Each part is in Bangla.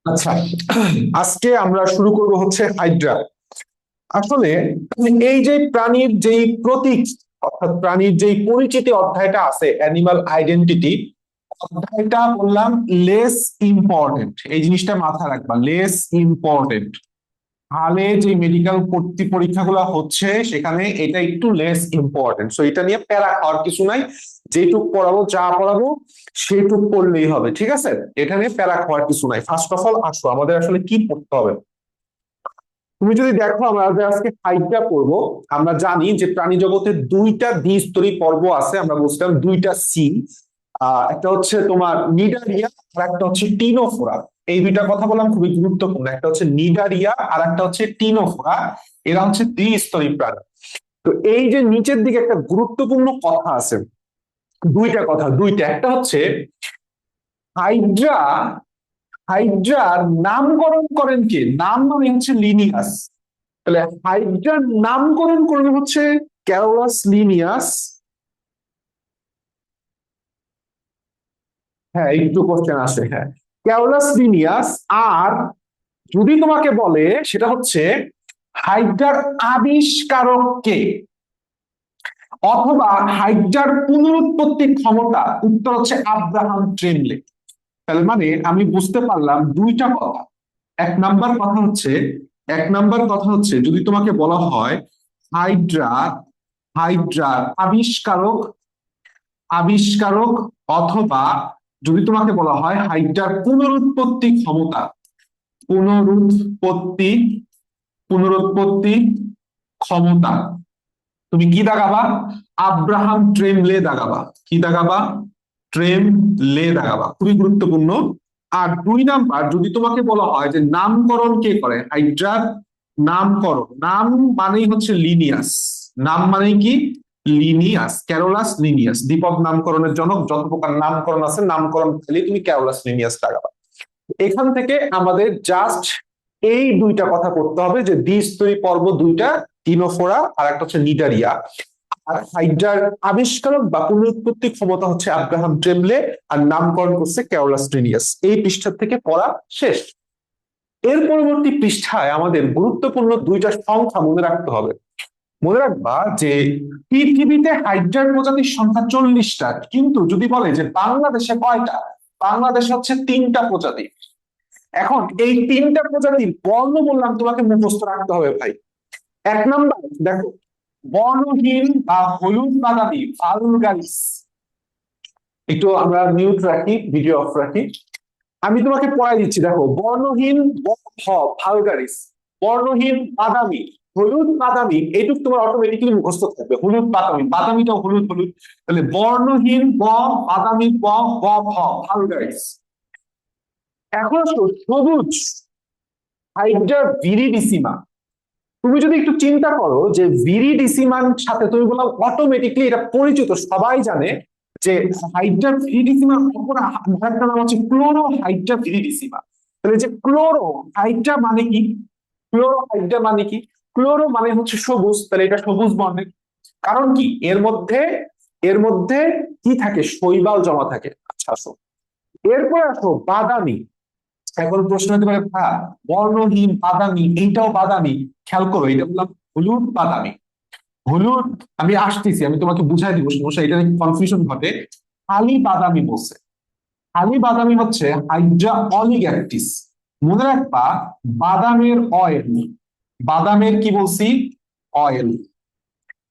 আচ্ছা, আজকে আমরা শুরু করব হচ্ছে হাইড্রা। আসলে এই যে প্রাণীর যেই প্রতীক, অর্থাৎ প্রাণীর যেই পরিচিতি অধ্যায়টা আছে, অ্যানিমাল আইডেন্টিটি অধ্যায়টা বললাম লেস ইম্পর্টেন্ট। এই জিনিসটা মাথায় রাখবা, লেস ইম্পর্টেন্ট। হালে যে মেডিকেল ভর্তি পরীক্ষাগুলো হচ্ছে সেখানে এটা একটু লেস ইম্পর্টেন্ট, সো এটা নিয়ে প্যারা খাওয়ার কিছু নাই। যেটুক পড়াবো, যা পড়াবো সেটুক পড়লেই হবে, ঠিক আছে? এটা নিয়ে প্যারা খাওয়ার কিছু নাই। ফার্স্ট অফ অল আসো, আমাদের আসলে কি পড়তে হবে। তুমি যদি দেখো, আমরা যে আজকে হাইটটা পড়বো, আমরা জানি যে প্রাণী জগতের দুইটা দ্বিস্তরী পর্ব আছে। আমরা বলছিলাম দুইটা সি, একটা হচ্ছে তোমার নিডারিয়া আর একটা হচ্ছে টিনোফোরা। এই দুইটা কথা বললাম, খুবই গুরুত্বপূর্ণ। একটা হচ্ছে নিডারিয়া আর একটা হচ্ছে টিনোফোরা। এরা হচ্ছে দ্বিস্তরী প্রাণী। তো এই যে নিচের দিকে একটা গুরুত্বপূর্ণ কথা আছে, দুইটা কথা, দুইটা। একটা হচ্ছে হাইড্রা, হাইড্রার নামকরণ করেন কে? নাম মানে হচ্ছে লিনিয়াস। তাহলে হাইড্রার নামকরণ করবে হচ্ছে ক্যারোলাস লিনিয়াস। হ্যাঁ, একটু কোশ্চেন আসে, হ্যাঁ। Carolus Linnaeus. আর যদি তোমাকে বলে সেটা হচ্ছে হাইড্রার আবিষ্কারক কে, অথবা হাইড্রার পুনরুৎপত্তির ক্ষমতা, উত্তর হচ্ছে আব্রাহাম ট্রেনলে। তাহলে মানে আমি বুঝতে পারলাম দুইটা কথা। এক নাম্বার কথা হচ্ছে, এক নাম্বার কথা হচ্ছে যদি তোমাকে বলা হয় হাইড্রা, হাইড্রার আবিষ্কারক, আবিষ্কারক, অথবা যদি তোমাকে বলা হয় হাইড্রার পুনরুৎপত্তি ক্ষমতা, পুনরুৎপত্তি, পুনরুৎপত্তি ক্ষমতা, তুমি কি দাগাবা? আব্রাহাম ট্রেমলে দাগাবা। কি দাগাবা? ট্রেমলে দাগাবা। খুবই গুরুত্বপূর্ণ। আর দুই নাম্বার, যদি তোমাকে বলা হয় যে নামকরণ কে করে হাইড্রার, নামকরণ, নাম মানেই হচ্ছে লিনিয়াস। নাম মানেই কি? লিনিয়াস। ক্যারোলাস লিনিয়াস দীপক নামকরণের জনক। যত প্রকার নামকরণ আছে, নামকরণ খালি তুমি ক্যারোলাস লিনিয়াস লাগাবা। এখান থেকে আমাদের জাস্ট এই দুইটা কথা করতে হবে, যে দ্বিস্তরী পর্ব দুইটা, টিনোফোরা আর একটা হচ্ছে নিডারিয়া। আর হাইড্রার আবিষ্কারক বা পুনরুৎপত্তি ক্ষমতা হচ্ছে আব্রাহাম ট্রেমলে, আর নামকরণ করছে ক্যারোলাস লিনিয়াস। এই পৃষ্ঠা থেকে পড়া শেষ। এর পরবর্তী পৃষ্ঠায় আমাদের গুরুত্বপূর্ণ দুইটা সংখ্যা মনে রাখতে হবে। মনে রাখবা যে পৃথিবীতে হাইড্রার প্রজাতির সংখ্যা 40টা, কিন্তু যদি বলে যে বাংলাদেশে কয়টা, বাংলাদেশে হচ্ছে 3টা প্রজাতি। এখন এই 3টা প্রজাতির বর্ণ বললাম তোমাকে মুখস্থ রাখতে হবে ভাই। এক নাম্বার দেখো, বর্ণহীন বা হলুদ বাদামি ভালগারিস। একটু আমরা মিউট রাখি, ভিডিও অফ রাখি। আমি তোমাকে পড়াই দিচ্ছি, দেখো। বর্ণহীন ভালগারিস, বর্ণহীন বাদামি, হলুদ বাদামি, এইটুকু তোমার অটোমেটিক্যালি মুখস্থ থাকবে। হলুদ বাদামি, বাদামিটাও হলুদ হলুদ। তাহলে বর্ণহীন বাদামি ভালগারিস। এখন আসো সবুজ, হাইড্রা ভিরিডিসিমা। তুমি যদি একটু চিন্তা করো যে ভিরিডিসিমার সাথে তুমি বললাম, অটোমেটিকলি এটা পরিচিত, সবাই জানে যে হাইড্রা ভিরিডিসিমার অপর আরেকটা নাম হচ্ছে ক্লোরো হাইড্রা ভিরিডিসিমা। তাহলে যে ক্লোরো হাইড্রা মানে কি? ক্লোরো হাইড্রা মানে কি? ক্লোরো মানে হচ্ছে সবুজ, তাহলে এটা সবুজ বর্ণের। কারণ কি? এর মধ্যে, এর মধ্যে কি থাকে? শৈবাল জমা থাকে। আচ্ছা আসো, এরপর আসো বাদামি। এখন প্রশ্ন হতে পারে, হ্যাঁ বর্ণহীন বাদামি, এইটাও বাদামি। খেয়াল করো, এটা বললাম হলুদ বাদামি। হলুদ, আমি আসতেছি, আমি তোমাকে বুঝাই দিব সমস্যা, এটা কনফিউশন ঘটে। কালি বাদামি বলছে। কালি বাদামি হচ্ছে হাইড্রা অলিগ্যাকটিস। মনে রাখবা, বাদামের অয়েল, বাদামের কি বলছি? অয়েল।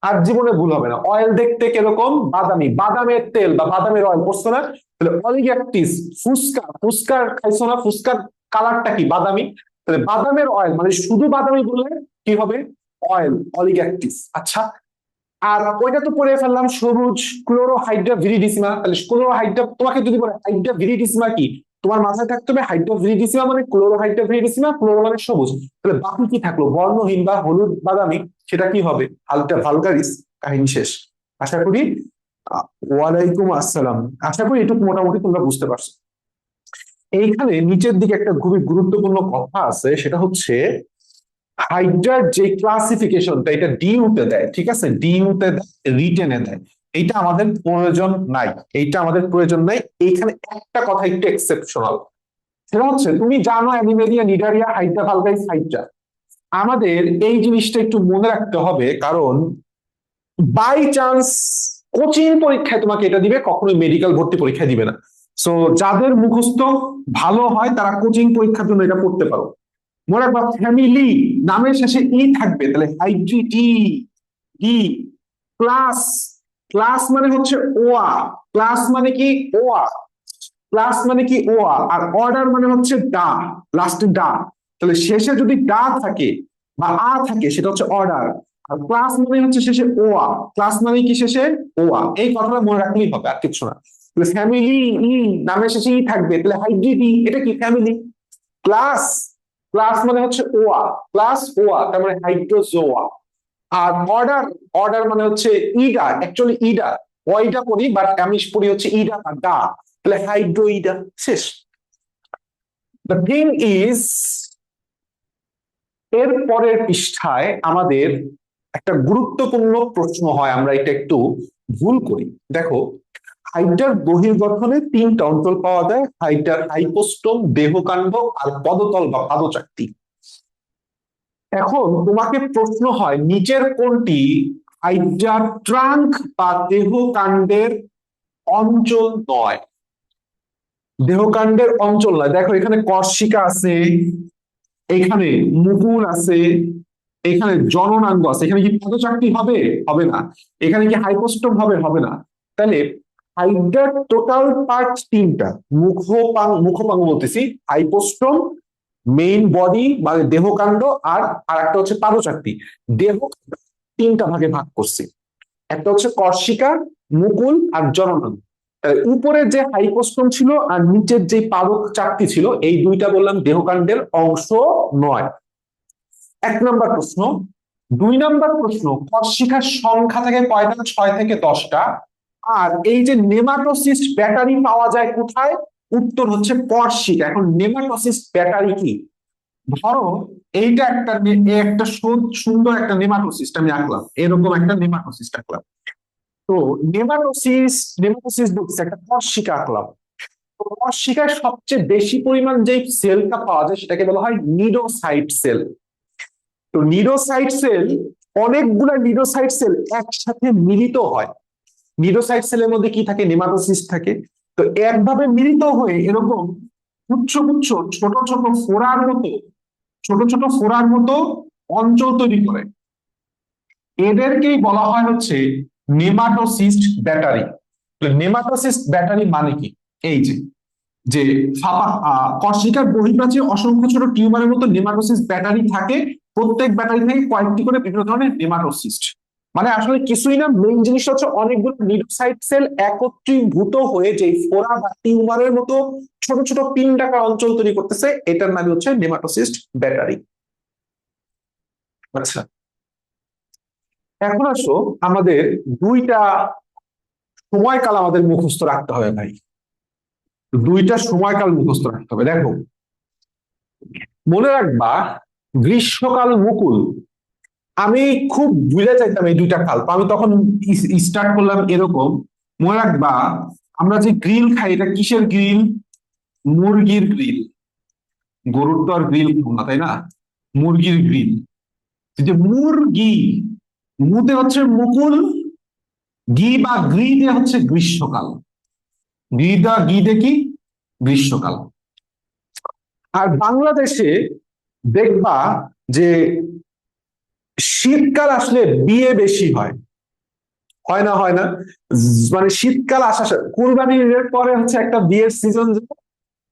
আর জীবনে ভুল হবে না, অয়েল দেখতে কিরকম? বাদামি। বাদামের তেল বা বাদামের অয়েল, বুঝছো না? তাহলে অলিগ্যাকটিস। ফুসকা, ফুসকার খাইছো না? ফুসকার কালারটা কি? বাদামি। তাহলে বাদামের অয়েল মানে শুধু বাদামি বললে কি হবে? অয়েল, অলিগ্যাকটিস। আচ্ছা, আর ওইটা তো পড়ে ফেললাম, সবুজ ক্লোরোহাইড্রা ভিরিডিসিমা। তাহলে ক্লোরোহাইড্রা, তোমাকে যদি বলে হাইড্রা ভিরিডিসিমা কি, তোমার মাথায় থাকতে হবে হাইড্রা ভিরিডিসিমা মানে ক্লোরোহাইড্রা ভিরিডিসিমা, ক্লোরো মানে সবুজ। তাহলে বাকি কি থাকলো? বর্ণহীন বা হলুদ বাদামি, সেটা কি হবে? হালকা ভালগারিস। কাহিনী শেষ। আশা করি ওয়ালাইকুম আসসালাম। আশা করি এটুকু মোটামুটি তোমরা বুঝতে পারছো। এইখানে নিচের দিকে একটা খুবই গুরুত্বপূর্ণ কথা আছে, সেটা হচ্ছে হাইড্রার যে ক্লাসিফিকেশনটা, এটা ডিউতে দেয়, ঠিক আছে? ডিউতে দেয়, রিটেনে দেয়। এইটা আমাদের প্রয়োজন নাই, এইটা আমাদের প্রয়োজন নাই। এইখানে একটা কথা একটু এক্সেপশনাল। সেটা হচ্ছে তুমি জানো Animalia Cnidaria Hydra vulgaris Hydra. আমাদের এই জিনিসটা একটু মনে রাখতে হবে, কারণ বাই চান্স কোচিং পরীক্ষায় তোমাকে এটা দিবে, কখনোই মেডিকেল ভর্তি পরীক্ষায় দিবে না। সো যাদের মুখস্থ ভালো হয় তারা কোচিং পরীক্ষার জন্য এটা করতে পারো। মনে রাখবা ফ্যামিলি নামের শেষে ই থাকবে, তাহলে হাইড্রি টি ই। ক্লাস, ক্লাস মানে হচ্ছে ওয়া, ক্লাস মানে কি ওয়া, ক্লাস মানে কি ওয়া। আর অর্ডার মানে হচ্ছে ডা, লাস্টে ডা। তাহলে শেষে যদি ডা থাকে বা আ থাকে সেটা হচ্ছে অর্ডার। আর ক্লাস মানে হচ্ছে শেষে ওয়া, ক্লাস মানে কি শেষে ওয়া। এই কথাটা মনে রাখলেই হবে, আর কিছু না। তাহলে ফ্যামিলি ই নামের শেষে ই থাকবে, তাহলে হাইড্রিটি এটা কি ফ্যামিলি। ক্লাস, ক্লাস মানে হচ্ছে ওয়া, ক্লাস ওয়া, তার মানে হাইড্রোজোয়া। আর অর্ডার, অর্ডার মানে হচ্ছে ইডা, অ্যাকচুয়ালি ইডা ওয়াইডা পড়ি, বাট আমি পড়ি হচ্ছে ইডা আর ডা, তাহলে হাইড্রোইডা। শেষ। দ্য থিং ইজ, এর পরের পৃষ্ঠায় আমাদের একটা গুরুত্বপূর্ণ প্রশ্ন হয়, আমরা এটা একটু ভুল করি। দেখো, হাইড্রার বহির্গঠনে তিনটা অঞ্চল পাওয়া যায়, হাইড্রার হাইপোস্টোম, দেহকাণ্ড আর পদতল বা পাদচাকতি। এখন তোমাকে প্রশ্ন হয় নিচের কোনটি হাইড্রার ট্রাঙ্ক বা দেহকাণ্ডের অঞ্চল নয়। দেহকাণ্ডের অঞ্চল নয়, দেখো এখানে কর্ষিকা আছে, এখানে মুকুল আছে, এখানে জননাঙ্গ আছে, এখানে কি পদচাকতি হবে? হবে না। এখানে কি হাইপোস্টোম হবে? হবে না। তাহলে হাইড্রার টোটাল পার্ট তিনটা, মুখপাঙ্গ বলতেছি, হাইপোস্টোম, মেইন বডি মানে দেহকাণ্ড, আর আর একটা হচ্ছে পাদচাকতি। দেহ তিনটা ভাগে ভাগ করছি, একটা হচ্ছে কর্ষিকা, মুকুল আর জননাঙ্গ। উপরে যে হাইপোস্টোম ছিল আর নিচের যে পাদক চাকতি ছিল, এই দুইটা বললাম দেহকাণ্ডের অংশ নয়। এক নম্বর প্রশ্ন। দুই নম্বর প্রশ্ন, কর্ষিকার সংখ্যা থেকে কয়টা? 6 থেকে 10টা। আর এই যে নেমাটোসিস্ট ব্যাটারি পাওয়া যায় কোথায়? উত্তর হচ্ছে কর্ষিকা। এখন নেমাটোসিস্ট ব্যাটারি কি? ধরো এইটা একটা একটা সুন্দর একটা নেমাটোসিস্ট আমি আঁকলাম, এরকম একটা নেমাটোসিস্ট আঁকলাম। তো নেমাটোসিস, নেমাটোসিস বলছে একটা কর্ষিকা আঁকলাম। তো কর্ষিকায় সবচেয়ে বেশি পরিমাণ যে সেলটা পাওয়া যায় সেটাকে বলা হয় নিডোসাইট সেল। তো নিডোসাইট সেল, অনেকগুলো নিডোসাইট সেল একসাথে মিলিত হয়। নিডোসাইট সেলের মধ্যে কি থাকে? নেমাটোসিস থাকে। তো একভাবে মিলিত হয়ে এরকম গুচ্ছ গুচ্ছ ছোট ছোট ফোড়ার মতো, ছোট ছোট ফোড়ার মতো অঞ্চল তৈরি করে। এদেরকেই বলা হয় হচ্ছে নেমাটোসিস্ট ব্যাটারি। নেমাটোসিস্ট ব্যাটারি মানে কি? এই যে যে কর্ষিকার বহির্প্রাচীরে অসংখ্য ছোট টিউমারের মতো নেমাটোসিস্ট ব্যাটারি থাকে। প্রত্যেক ব্যাটারি থেকে কয়েকটি করে বিভিন্ন ধরনের নেমাটোসিস্ট। মানে আসলে কিছুই না, মেইন জিনিসটা হচ্ছে অনেকগুলো নিউক্লিওসাইড সেল একত্রীভূত হয়ে যে ফোড়া বা টিউমারের মতো ছোট ছোট পিন্ডাকার অঞ্চল তৈরি করতেছে, এটার নাম হচ্ছে নেমাটোসিস্ট ব্যাটারি। আচ্ছা, এখন আসো, আমাদের দুইটা সময়কাল আমাদের মুখস্থ রাখতে হবে ভাই। দুইটা সময়কাল মুখস্থ রাখতে হবে। দেখো, মনে রাখবা গ্রীষ্মকাল মুকুল, আমি খুব ভুলে যাইতাম এই দুইটা কাল, তো আমি তখন স্টার্ট করলাম এরকম। মনে রাখবা আমরা যে গ্রিল খাই, এটা কিসের গ্রিল? মুরগির গ্রিল। গরুর তো আর গ্রিল খাবো না, তাই না? মুরগির গ্রিল। যে মুরগি, মুতে হচ্ছে মুকুল, গি বা গ্রিদে হচ্ছে গ্রীষ্মকাল। গিদে কি? গ্রীষ্মকাল। আর বাংলাদেশে দেখবা যে শীতকাল আসলে বিয়ে বেশি হয়, হয় না? হয় না? মানে শীতকাল আসা, কুরবানির পরে হচ্ছে একটা বিয়ের সিজন যায়,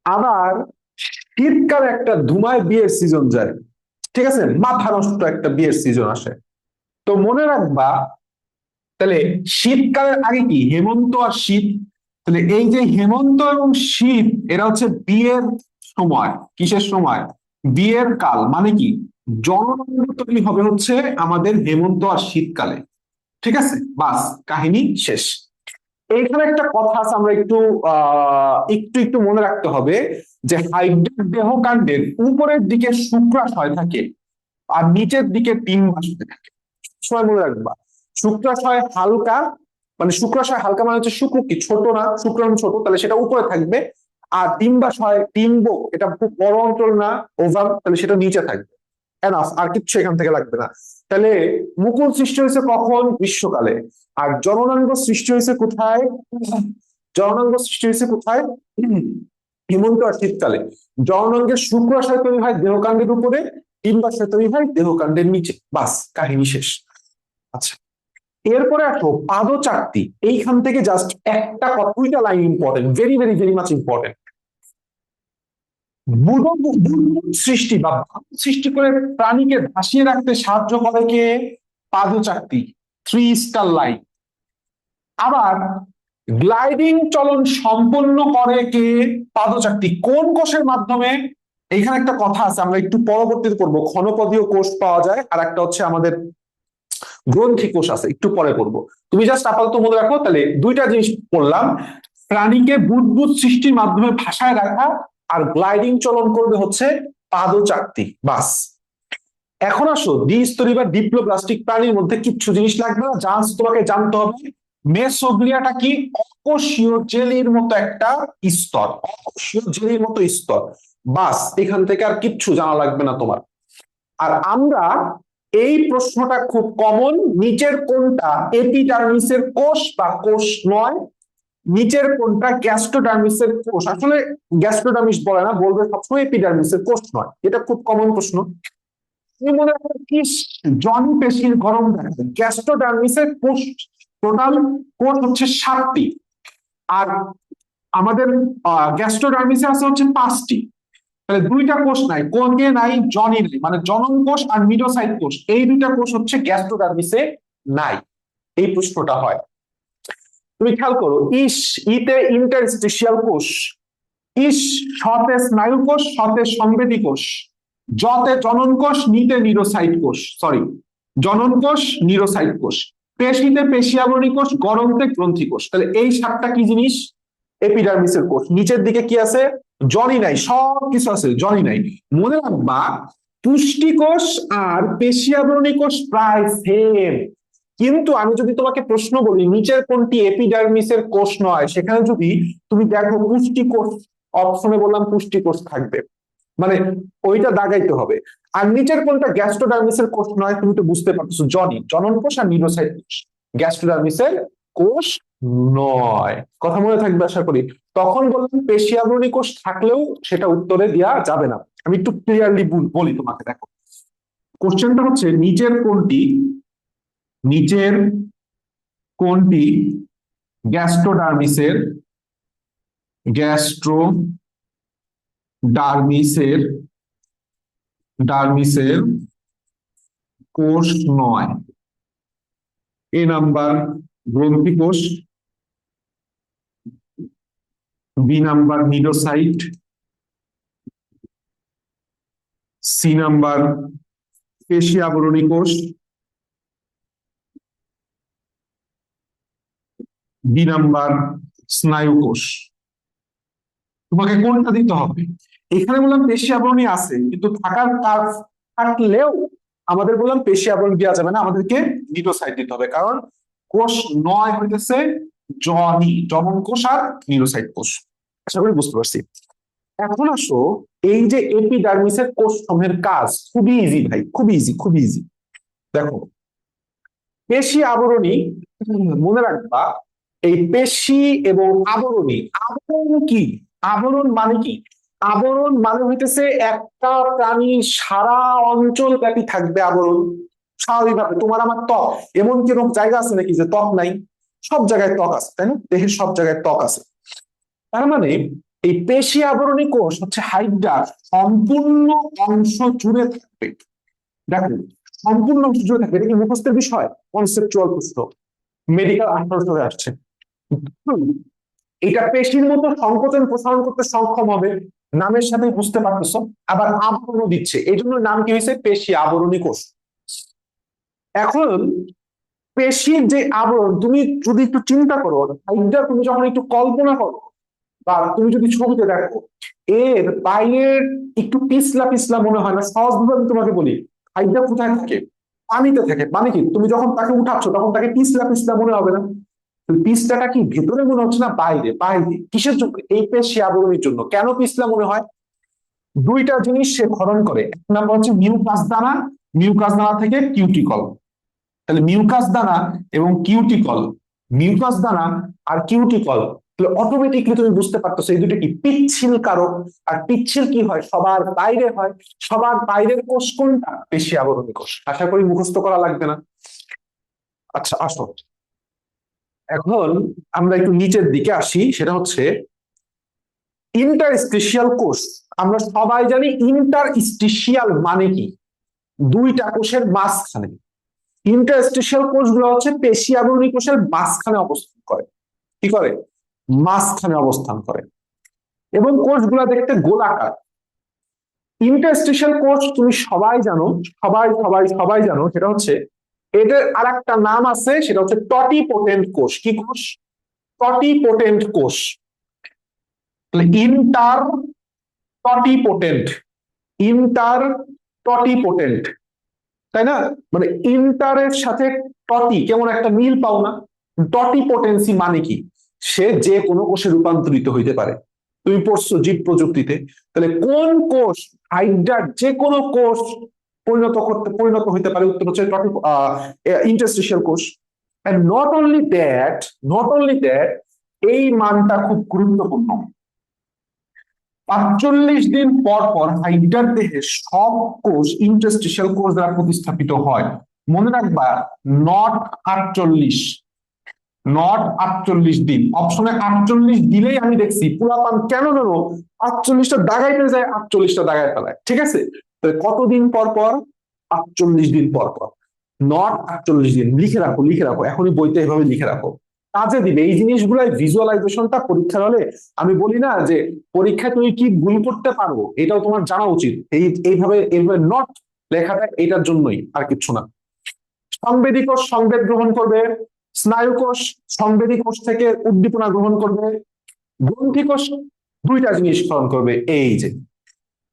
আবার শীতকালে একটা ধুমায় বিয়ের সিজন যায়। ঠিক আছে, মাথা নষ্ট একটা বিয়ের সিজন আসে। তো মনে রাখবা, তাহলে শীতকালের আগে কি? হেমন্ত আর শীত। তাহলে এই যে হেমন্ত এবং শীত, এরা হচ্ছে বিয়ের সময়। কিসের সময়? বিয়ের কাল। মানে কি? জননাঙ্গ তৈরি হবে হচ্ছে আমাদের হেমন্ত আর শীতকালে। ঠিক আছে, বাস, কাহিনী শেষ। এইখানে একটা কথা আছে, আমরা একটু একটু একটু মনে রাখতে হবে যে হাইড্রিক দেহকাণ্ডের উপরের দিকে শুক্রাশয় থাকে আর নিচের দিকে ডিম্বাশয় থাকে। সময় মনে রাখবা, শুক্রাশয় হালকা, মানে শুক্রাশয় হালকা মানে হচ্ছে শুক্র কি ছোট না, শুক্রাণু ছোট, তাহলে সেটা উপরে থাকবে। আর ডিম্বাশয়, ডিম্বক, এটা খুব বড় অঞ্চল না ওভাল, তাহলে সেটা নিচে থাকবে। এনাফ, আর কিচ্ছু এখান থেকে লাগবে না। তাহলে মুকুল সৃষ্টি হয়েছে কখন? গ্রীষ্মকালে। আর জননাঙ্গ সৃষ্টি হয়েছে কোথায়? জননাঙ্গ সৃষ্টি হয়েছে কোথায়? হেমন্ত আর শীতকালে। জননাঙ্গের শুক্রাশয় তৈরি হয় দেহকাণ্ডের উপরে, ডিম্বাশয় তৈরি হয় দেহকাণ্ডের নিচে। বাস, কাহিনী শেষ। আচ্ছা, এরপরে আসো পাদচাকতি। এইখান থেকে জাস্ট একটা দুইটা line important, very very very much important. বুদবুদ সৃষ্টি বা বায়ু সৃষ্টি করে প্রাণীকে ভাসিয়ে রাখতে সাহায্য করে কে? পাদচাকতি, 3 স্টার লাইন। আবার গ্লাইডিং চলন সম্পন্ন করে কে? পাদচাকতি। কোন কোষের মাধ্যমে? এইখানে একটা কথা আছে, আমরা একটু পরবর্তীতে করবো। ক্ষণপদীয় কোষ পাওয়া যায়, আর একটা হচ্ছে আমাদের গ্রন্থি কোষ আছে, একটু পরে করবো। তুমি জাস্ট আপাতত মনে রাখো। তাহলে দুইটা জিনিস বললাম, প্রাণীকে বুদবুদ সৃষ্টির মাধ্যমে ভাসায় রাখা, আর গ্লাইডিং চলন করবে হচ্ছে পাদচাকতি। বাস। এখন আসো দ্বিস্তরী বা ডিপ্লোপ্লাস্টিক প্রাণীর মধ্যে কিছু জিনিস লাগবে না, জাস্ট তোমাকে জানতে হবে মেসোগ্লিয়াটা কি? অকোষীয় জেলির মতো একটা স্তর, অকোষীয় জেলির মতো স্তর। বাস, এখান থেকে আর কিচ্ছু জানা লাগবে না তোমার। আর আমরা এই প্রশ্নটা খুব কমন, নিচের কোনটা এপিডার্মিসের কোষ বা কোষ নয়, নিচের কোনটা গ্যাস্ট্রোডার্মিসের কোষ। আসলে গ্যাস্ট্রোডার্মিস বলে না, বলবে সবসময় এপিডার্মিসের কোষ নয়। এটা খুব কমন প্রশ্ন। তুমি মনে রাখো কি? জনি পেশির গরম দেখা গ্যাস্ট্রোডার্মিসের কোষ, টোটাল কোষ হচ্ছে 7টি। আর আমাদের গ্যাস্ট্রোডার্মিসে আছে হচ্ছে 5টি। তাহলে দুইটা কোষ নাই, কোন কে নাই? জনি নাই, মানে জনন কোষ আর মিডোসাইট কোষ, এই দুইটা কোষ হচ্ছে গ্যাস্ট্রোডার্মিসে নাই। এই প্রশ্নটা হয়। তুমি খেয়াল করো, ইতে ইন্টারস্টিশিয়াল কোষ, শতে স্নায়ু কোষ, শতে সংবেদী কোষ, জতে জনন কোষ, নিতে নিউরোসাইট কোষ, সরি জনন কোষ, নিউরোসাইট কোষ, পেশিতে পেশি আবরণী কোষ, গড়নতে গ্রন্থি কোষ। তাহলে এই 7টা কি জিনিস? এপিডার্মিসের কোষ। নিচের দিকে কি আছে? জনি নাই, সব কিছু আছে, জনি নাই। মনে রাখবা, পুষ্টিকোষ আর পেশি আবরণী কোষ প্রায় সেম। কিন্তু আমি যদি তোমাকে প্রশ্ন বলি নিচের কোনটি এপিডার্মিসের কোষ নয়, সেখানে যদি তুমি দেখো পুষ্টিকোষ অপশনে বললাম পুষ্টিকোষ থাকবে, মানে ওইটা দাগাইতে হবে। আর নিচের কোনটা গ্যাস্ট্রোডার্মিসের কোষ নয়, তুমি তো বুঝতে পারছো, জনন কোষ আর নিউরোসাইট কোষ গ্যাস্ট্রোডার্মিসের কোষ নয়। কথা মনে থাকবে আশা করি। তখন বললাম পেশি আবরণী কোষ থাকলেও সেটা উত্তরে দেওয়া যাবে না। আমি একটু ক্লিয়ারলি বলি তোমাকে, দেখো কোশ্চেনটা হচ্ছে নিচের কোনটি গ্যাস্ট্রোডার্মিসের গ্যাস্ট্রোডার্মিসের ডার্মিসের কোষ নয়? এ নাম্বার গ্রন্থি কোষ, বি নাম্বার মিডোসাইট, সি নাম্বার পেশি আবরণী কোষ, বি নাম্বার স্নায়ু কোষ। তোমাকে কোনটা দিতে হবে? এখানে বললাম পেশি আবরণী আছে, কিন্তু থাকলেও আমাদের বললাম পেশি আবরণী দেওয়া যাবে না, আমাদেরকে নিউরোসাইট দিতে হবে। কারণ কোষ নয় হইতেছে জনন কোষ আর নিউরোসাইট কোষ। আশা করি বুঝতে পারছি। এখন আসো, এই যে এপিডার্মিসের কোষ সমূহের কাজ খুবই ইজি ভাই, খুবই ইজি, খুবই ইজি। দেখো, পেশি আবরণী, মনে রাখবা এই পেশি এবং আবরণী, আবরণ কি? আবরণ মানে কি? আবরণ মানে হইতেছে একটা প্রাণীর সারা অঞ্চল ব্যাপী থাকবে আবরণ। স্বাভাবিকভাবে তোমার আমার ত্বক, এমন কিরকম জায়গা আছে নাকি যে ত্বক নাই? সব জায়গায় ত্বক আছে, তাই না? দেহের সব জায়গায় ত্বক আছে। তার মানে এই পেশি আবরণী কোষ হচ্ছে হাইড্রার সম্পূর্ণ অংশ জুড়ে থাকবে। দেখো, সম্পূর্ণ অংশ জুড়ে থাকবে। এটা কি মুখস্থের বিষয়? কনসেপচুয়াল প্রশ্ন, মেডিকেল 1800 আসছে। এটা পেশির মতো সংকোচন প্রসারণ করতে সক্ষম হবে, নামের সাথে বুঝতে পারতেছো। আবার আবরণও দিচ্ছে, এই জন্য নাম কি হয়েছে? পেশি আবরণী কোষ। এখন পেশির যে আবরণ, তুমি যদি একটু চিন্তা করো, তুমি যখন একটু কল্পনা করো বা তুমি যদি ছবিতে দেখো, এর বাইরের একটু পিছলা পিছলা মনে হয় না? সহজভাবে আমি তোমাকে বলি, হাইড্রা কোথায় থাকে? পানিতে থাকে। মানে কি, তুমি যখন তাকে উঠাচ্ছ তখন তাকে পিছলা পিছলা মনে হবে না? পিছলাটা কি ভেতরে মনে হচ্ছে না বাইরে? বাইরে। কিসের জন্য? এই পেশি আবরণীর জন্য। কেন পিছলা মনে হয়? দুইটা জিনিস সে ক্ষরণ করে। এক নাম্বার হচ্ছে মিউকাস দানা, মিউকাস দানা থেকে কিউটিকল। তাহলে মিউকাস দানা এবং কিউটিকল, মিউকাস দানা আর কিউটিকল, তাহলে অটোমেটিকলি তুমি বুঝতে পারতেছো এই দুটো কি পিচ্ছিল কারক। আর পিচ্ছিল কি হয়? সবার বাইরে হয়। সবার বাইরের কোষ কোনটা? পেশি আবরণী কোষ। আশা করি মুখস্থ করা লাগবে না। আচ্ছা আসো, এখন আমরা একটু নিচের দিকে আসি, সেটা হচ্ছে ইন্টারস্টিশিয়াল কোষ। আমরা সবাই জানি ইন্টারস্টিশিয়াল মানে কি? দুইটা কোষের মাঝখানে। ইন্টারস্টিশিয়াল কোষগুলো হচ্ছে পেশি আবরণী কোষের মাঝখানে অবস্থান করে। কি করে? মাঝখানে অবস্থান করে। এবং কোষগুলো দেখতে গোলাকার। ইন্টারস্টিশিয়াল কোষ তুমি সবাই জানো, সবাই সবাই সবাই জানো, সেটা হচ্ছে এদের আর একটা নাম আছে, সেটা হচ্ছে টটিপোটেন্ট কোষ। কি কোষ? টটিপোটেন্ট কোষ। ইন্টার টটিপোটেন্ট, ইন্টার টটিপোটেন্ট, তাই না? মানে ইন্টারের সাথে টটি কেমন একটা মিল পাও না? টটিপোটেন্সি মানে কি? সে যে কোনো কোষে রূপান্তরিত হইতে পারে। তুমি পড়ছো জীব প্রযুক্তিতে। তাহলে কোন কোষ হাইড্রার যে কোনো কোষ পরিণত হইতে পারে? উত্তর হচ্ছে ইন্টারস্টিশিয়াল কোষ। এন্ড নট অনলি দ্যাট, এই মানটা খুব গুরুত্বপূর্ণ। ৪৫ দিন পর পর হাইড্রার দেহে সব কোষ ইন্টারস্টিশিয়াল কোষ দ্বারা প্রতিস্থাপিত হয়। মনে রাখবা, নট ৪৮, নট ৪৮ দিন। অপশনে ৪৮ দিলেই আমি দেখছি পুরাপান কেন জানো? ৪৮টা দাগাইতে যায়, ৪৮টা দাগায় ফেলায়। ঠিক আছে, তো কতদিন পর পর? ৪৮ দিন পর পর। নট ৪৮ দিন। লিখে রাখো, লিখে রাখো, এখনই বইতে এভাবে লিখে রাখো, কাজে দিবে এই জিনিসগুলাই। ভিজুয়ালাইজেশনটা পরীক্ষার হলে আমি বলি না যে পরীক্ষায় তুমি কি ভুল করতে পারো, এটাও তোমার জানা উচিত। এইভাবে এইভাবে নট লেখাটা এটার জন্যই, আর কিছু না। সংবেদী কোষ সংবেদ গ্রহণ করবে, স্নায়ু কোষ সংবেদী কোষ থেকে উদ্দীপনা গ্রহণ করবে, গ্রন্থি কোষ দুইটা জিনিস গ্রহণ করবে। এই যে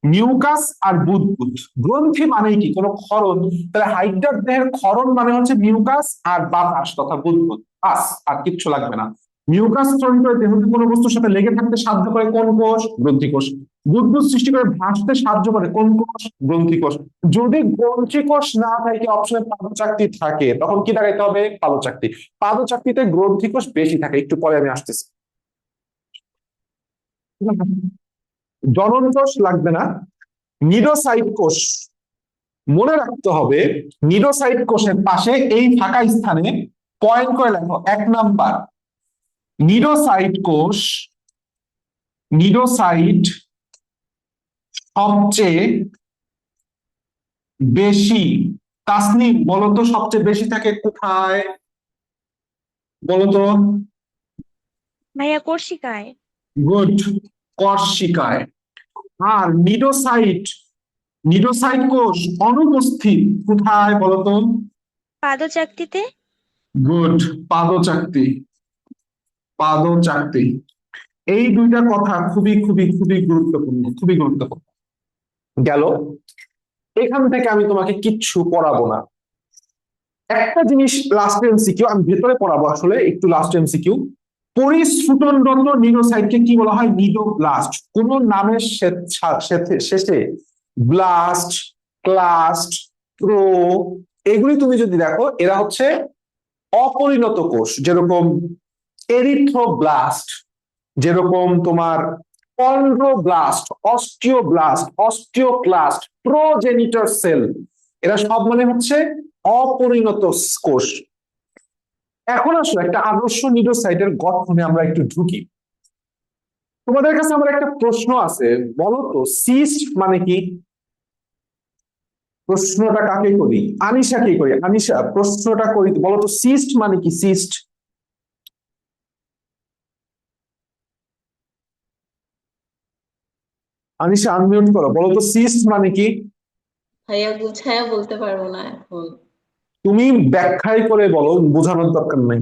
মিউকাস আর বুদবুদ। গ্রন্থি মানে কি? কোনো ক্ষরণ। তাহলে হাইড্রার দেহের ক্ষরণ মানে হচ্ছে মিউকাস আর বাতাস তথা বুদবুদ, বাস, আর কিচ্ছু লাগবে না। মিউকাস তৈরি করে দেহতে কোনো বস্তুর সাথে লেগে থাকতে সাহায্য করে কোন কোষ? গ্রন্থি কোষ। বুদবুদ সৃষ্টি করে ভাসতে সাহায্য করে কোন কোষ? গ্রন্থি কোষ। যদি গ্রন্থি কোষ না থাকে, অপশনে পাদচাকতি থাকে, তখন কি দেখাইতে হবে? পাদচাকতি। পাদচাকতিতে গ্রন্থি কোষ বেশি থাকে, একটু পরে আমি আসতেছি। জনন কোষ লাগবে না। নিডোসাইট কোষ মনে রাখতে হবে। নিডোসাইট কোষের পাশে এই ফাঁকা স্থানে পয়েন্ট করে লেখো ১ নাম্বার। নিডোসাইট কোষ, নিডোসাইট সবচেয়ে বেশি, তাসনিম বলতো সবচেয়ে বেশি থাকে কোথায়? বলতো। ভাইয়া কোর্সিকায়। গুড, কর্ষিকায়। আর নিডোসাইট, নিডোসাইট কোষ অনুপস্থিত কোথায় বলতো? পাদচাকতিতে। গুড, পাদচাকতি, পাদচাকতি। এই দুইটা কথা খুবই খুবই খুবই গুরুত্বপূর্ণ, খুবই গুরুত্বপূর্ণ। গেল। এখান থেকে আমি তোমাকে কিচ্ছু পড়াবো না। একটা জিনিস লাস্ট এমসিকিউ আমি ভেতরে পড়াবো, আসলে একটু লাস্ট এমসিকিউ। পরিস্ফুটনরত নিউরোসাইটকে কি বলা হয়? নিডোব্লাস্ট। কোন নামের শেষে ব্লাস্ট, ক্লাস্ট, প্রো, এগুলি তুমি যদি দেখো, এরা হচ্ছে অপরিণত কোষ। যেরকম এরিথ্রোব্লাস্ট, যেরকম তোমার chondroblast, osteoblast, osteoclast, progenitor sell, এরা সব মানে হচ্ছে অপরিণত কোষ। এখন আসলে একটা আদর্শ নিউরোসাইটের গঠনে আমরা একটু ঢুকি। তোমাদের কাছে আমার একটা প্রশ্ন আছে, বলো তো সিস্ট মানে কি? প্রশ্নটা কাকে করি? আনিশা কি করি? আনিশা প্রশ্নটা করি, বলো তো সিস্ট মানে কি? সিস্ট। আনিশা আনমিউট করো, বলো তো সিস্ট মানে কি? ভাইয়া গুছায়া বলতে পারবো না এখন। তুমি ব্যাখ্যাই করে বলো, বোঝানোর দরকার নাই।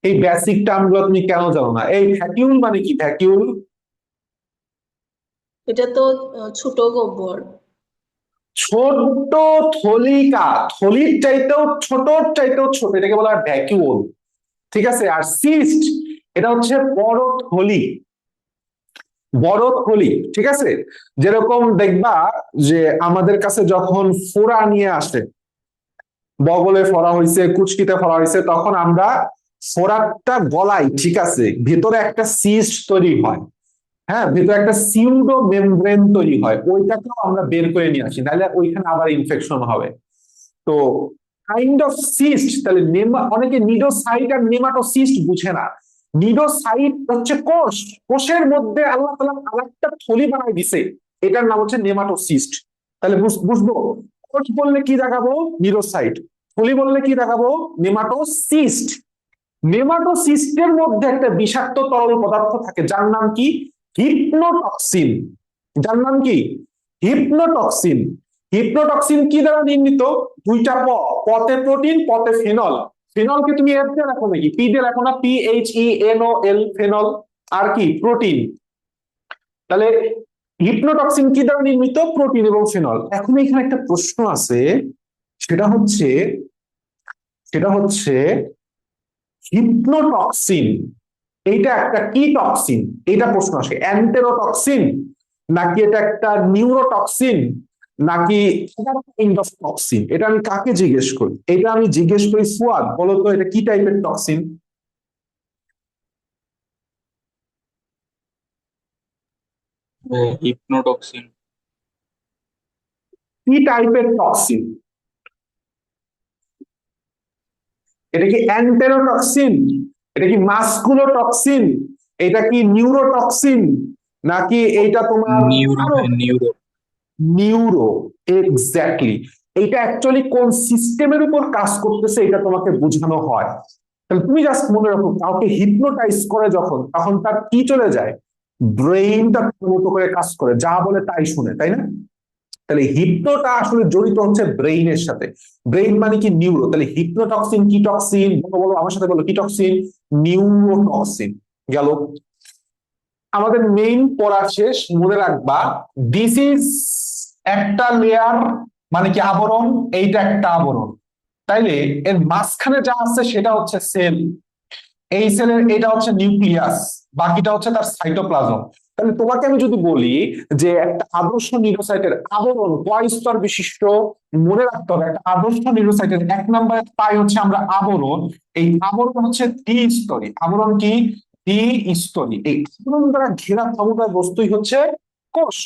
এই বেসিক টার্মগুলো তুমি কেন জানো না? এই ভ্যাকিউল মানে কি? ভ্যাকিউল, এটা তো ছোট গোবর। ছোট্ট থলিকা, থলির চাইতেও ছোট, এটাকে বলা হয় ভ্যাকুওল। ঠিক আছে, আর সিস্ট এটা হচ্ছে বড় থলি, বড় থলি। ঠিক আছে, যেরকম দেখবা যে আমাদের কাছে যখন ফোড়া নিয়ে আসে, বগলে ফোড়া হয়েছে, কুচকিতে ফোড়া হয়েছে, তখন আমরা ফোড়াটা গলাই, ঠিক আছে, ভেতরে একটা সিস্ট তৈরি হয়। হ্যাঁ, ভেতরে একটা সিউডো মেমব্রেন তৈরি হয়, ওইটাকেও আমরা বের করে নিয়ে আসি, নাহলে ওইখানে আবার ইনফেকশন হবে। তো কাইন্ড অফ সিস্ট, তাহলে অনেকে নিডোসাইট আর নেমাটোসিস্ট বুঝে না। নিডোসাইট হচ্ছে কোষ, কোষের মধ্যে আল্লাহ তাআলা আরেকটা থলি বানাই দিছে, এটার নাম হচ্ছে নেমাটোসিস্ট। তাহলে বুঝবো, কোষ বললে কি দেখাবো? নিডোসাইট। থলি বললে কি দেখাবো? নেমাটোসিস্ট। নেমাটোসিস্টের মধ্যে একটা বিষাক্ত তরল পদার্থ থাকে, যার নাম কি? হিপনোটক্সিন। যার নাম কি? হিপনোটক্সিন। হিপনোটক্সিন কি দ্বারা নির্মিত? দুইটা পতে প্রোটিন, পতে ফেনল। ফেনলকে তুমি এফ দিয়ে রাখো নাকি? পি দিয়ে রাখো না? PHENOL, phenol. আর কি? প্রোটিন। তাহলে হিপনোটক্সিন কি দ্বারা নির্মিত? প্রোটিন এবং ফেনল। এখন এখানে একটা প্রশ্ন আছে, সেটা হচ্ছে হিপনোটক্সিন এইটা একটা কি টক্সিন? এটা প্রশ্ন আসে। অ্যান্টেরোটক্সিন, নাকি এটা একটা নিউরোটক্সিন, নাকি কাইন্ড অফ টক্সিন? এটা আমি কাকে জিজ্ঞেস করি? এটা আমি জিজ্ঞেস করি ফুয়াদ, বলতো এটা কি টাইপের টক্সিন? হিপনোটক্সিন। কি টাইপের টক্সিন? এটা কি অ্যান্টেরোটক্সিন? এটা কি মাস্কুলোটক্সিন? এটা কি নিউরোটক্সিন, নাকি এইটা তোমার নিউরো, আরো? হ্যাঁ নিউরো। Neuro, exactly. এটা অ্যাকচুয়ালি কোন সিস্টেমের উপর কাজ করতেছে এটা তোমাকে বোঝানো হয়। তাহলে তুমি জাস্ট মনে রাখো, কাউকে হিপনোটাইজ করে যখন, তখন তার কি চলে যায়? ব্রেইনটা মতো করে কাজ করে, যা বলে তাই শুনে, তাই না? তাহলে হিপনোটা আসলে জড়িত হচ্ছে ব্রেইনের সাথে। ব্রেইন মানে কি? নিউরো। তাহলে হিপনোটক্সিন কি টক্সিন? বলো বলো, আমার সাথে বলো, কি টক্সিন? নিউরোটক্সিন। গেল। আমাদের মেইন পড়া শেষ, মনে রাখবা দিস ইজ একটা লেয়ার, মানে কি আবরণ, এইটা একটা আবরণ। তাইলে এর মাঝখানে যা আছে সেটা হচ্ছে সেল, এই সেলের এটা হচ্ছে নিউক্লিয়াস, বাকিটা হচ্ছে তার সাইটোপ্লাজম। তাহলে তোমাকে আমি যদি বলি যে একটা আদর্শ নিউরোসাইটের আবরণ কয় স্তর বিশিষ্ট, মনে রাখতে হবে একটা আদর্শ নিউরোসাইটের এক নম্বরে পাই হচ্ছে আমরা আবরণ। এই আবরণ হচ্ছে দ্বিস্তরী। আবরণ কি? দ্বিস্তরী। এই আবরণ দ্বারা ঘেরা সমুদায় বস্তুই হচ্ছে কোষ,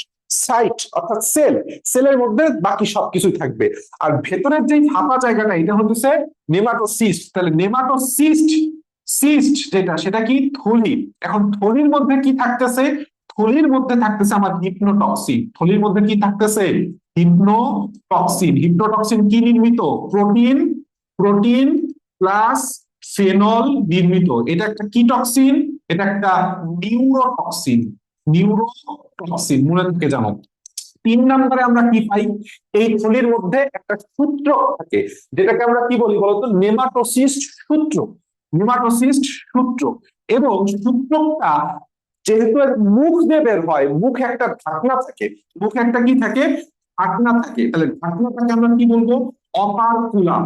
সাইট অর্থাৎ সেল। সেলের মধ্যে বাকি সবকিছুই থাকবে। আর ভেতরের যে ফাঁপা জায়গাটা, এটা হচ্ছে নেমাটোসিস্ট। তাহলে সিস্ট যেটা, সেটা কি? থলি। এখন থলির মধ্যে কি থাকতেছে? থলির মধ্যে থাকতেছে আমার হিপনোটক্সিন। থলির মধ্যে কি থাকতেছে? হিপনোটক্সিন। হিপনোটক্সিন কি নির্মিত? প্রোটিন, প্রোটিন প্লাস ফেনল নির্মিত। এটা একটা কি টক্সিন? এটা একটা নিউরোটক্সিন। নিউরোটক্সিন মনে থেকে জানো। 3 নম্বরে আমরা কি পাই? এই থলির মধ্যে একটা সূত্র থাকে, যেটাকে আমরা কি বলি বলতো? নেমাটোসিস্ট সূত্র। নেমাটোসিস্ট সূত্র। এবং সূত্রটা যেহেতু এর মুখ দিয়ে বের হয়, মুখে একটা ঢাকনা থাকে। মুখে একটা কি থাকে? ঢাকনা থাকে। তাহলে ঢাকনাটাকে আমরা কি বলবো? অপারকুলাম।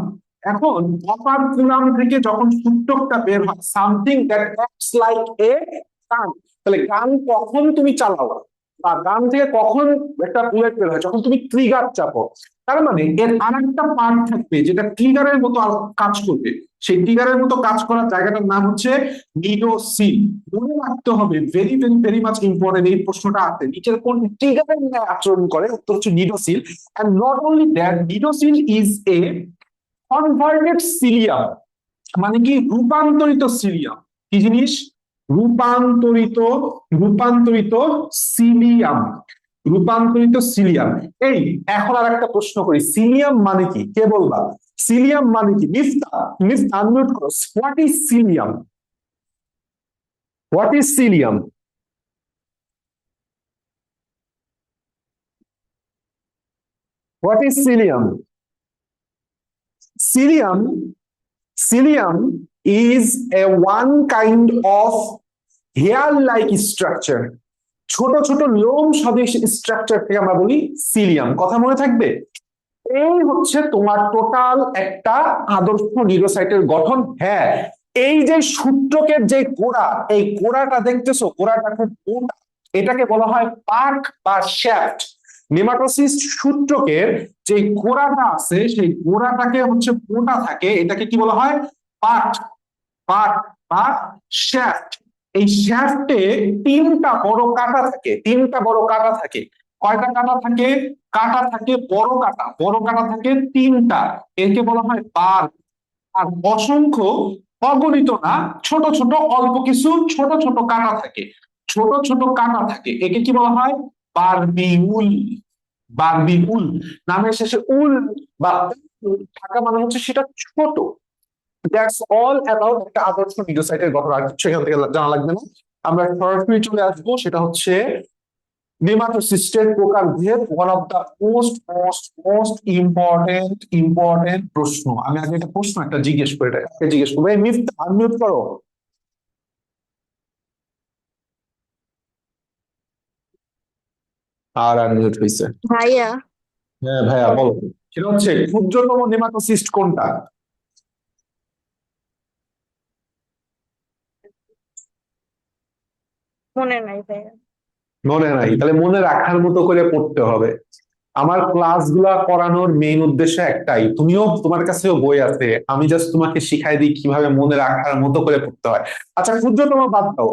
এখন অপারকুলাম থেকে যখন সূত্রটা বের হয়, something that acts like a গান। তাহলে গান কখন তুমি চালাও, বা গান থেকে কখন একটা বুলেট বের হয়? যখন তুমি ট্রিগার চাপো। তার মানে এর আরেকটা পার্ট থাকবে যেটা ট্রিগারের মতো কাজ করবে। সেই ট্রিগারের মতো কাজ করার জায়গাটার নাম হচ্ছে নিডোসিল। মনে রাখতে হবে, very very very much important, এই প্রশ্নটা আসে নিচের কোন ট্রিগারের আচরণ করে, উত্তর হচ্ছে cnidocil. And not only that, cnidocil is a converted cilium. মানে কি? রূপান্তরিত সিলিয়াম। কি জিনিস? রূপান্তরিত, রূপান্তরিত সিলিয়াম। রূপান্তরিত সিলিয়াম। এই এখন আর একটা প্রশ্ন করি, সিলিয়াম মানে কি? কে বলবা? সিলিয়াম মানে কি? মিফতা, মিফতা আনমিউট করো। What is cilium? What is cilium? What is cilium? Cilium, cilium is a one kind of hair-like structure. ছোট ছোট লোম সদৃশ স্ট্রাকচার থেকে আমরা বলি সিলিয়াম। কথা মনে থাকবে? এই হচ্ছে তোমার টোটাল একটা আদর্শ নিউরোসাইটের গঠন। হ্যাঁ, এই যে সূত্রকের যে গোড়া, এই গোড়াটা দেখতেছো, গোড়াটা খুব মোটা, এটাকে বলা হয় পার্ক বা শ্যাফট। নেমাটোসিস সূত্রকের যে গোড়াটা আছে, সেই গোড়াটাকে হচ্ছে মোটা থাকে, এটাকে কি বলা হয়? পার্ক, পার্ক বা শ্যাফট। এই শ্যাফটে তিনটা বড় কাঁটা থাকে, তিনটা বড় কাঁটা থাকে। কয়টা কাঁটা থাকে? কাঁটা থাকে, বড় কাঁটা, বড় কাঁটা থাকে তিনটা, একে বলা হয় বার্ব। আর অসংখ্য, অগণিত না, ছোট ছোট অল্প কিছু ছোট ছোট কাঁটা থাকে, ছোট ছোট কাঁটা থাকে, একে কি বলা হয়? বারবিউল। বারবিউল, নামের শেষে উল বা উল থাকা মানে হচ্ছে সেটা ছোট। দ্যাটস অল অ্যাবাউট একটা আদর্শ নিউরোসাইটের গঠন, আর কিছু এখান থেকে জানা লাগবে না। আমরা সরাসরি চলে আসবো, সেটা হচ্ছে নেমাটোসিস্টের প্রকারভেদ। One of the most most most important প্রশ্ন। আমি আগে একটা প্রশ্ন একটা জিজ্ঞেস করি, এটা জিজ্ঞেস করবো। এই মিফ আনমিউট করো। আর আনমিউট হয়েছে। ভাইয়া হ্যাঁ ভাইয়া বলো। সেটা হচ্ছে ক্ষুদ্রতম নেমাটোসিস্ট কোনটা? মনে নাই ভাইয়া। মনে নাই? তাহলে মনে রাখার মতো করে পড়তে হবে। আমার ক্লাসগুলা করানোর মেইন উদ্দেশ্য একটাই, তুমিও, তোমার কাছেও বই আছে, আমি জাস্ট তোমাকে শিখাই দিই কিভাবে মনে রাখার মতো করে পড়তে হয়। আচ্ছা, ক্ষুদ্রতম বাদ দাও,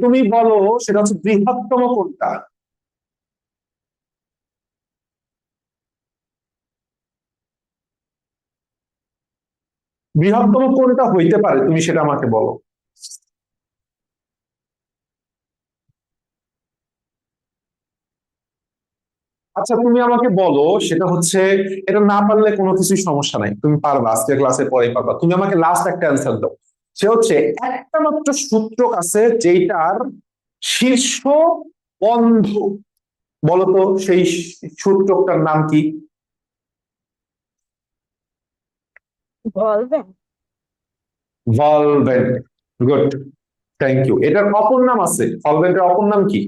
তুমি বলো সেটা হচ্ছে বৃহত্তম কোনটা? বৃহত্তম কোনটা হইতে পারে, তুমি সেটা আমাকে বলো। আচ্ছা তুমি আমাকে বলো, সেটা হচ্ছে, এটা না পারলে কোনো কিছুই সমস্যা নাই, তুমি পারবা, আজকে ক্লাসে পরে পারবা। তুমি আমাকে লাস্ট একটা অ্যান্সার দাও। সে হচ্ছে একটা মাত্র সূত্রক আছে যেটার শীর্ষ বন্ধ, বলতো সেই সূত্রকটার নাম কি? বলবেন? ভলভেন্ট। Good, thank you. এটার অপর নাম আছে, ভলভেন্টের অপর নাম কি?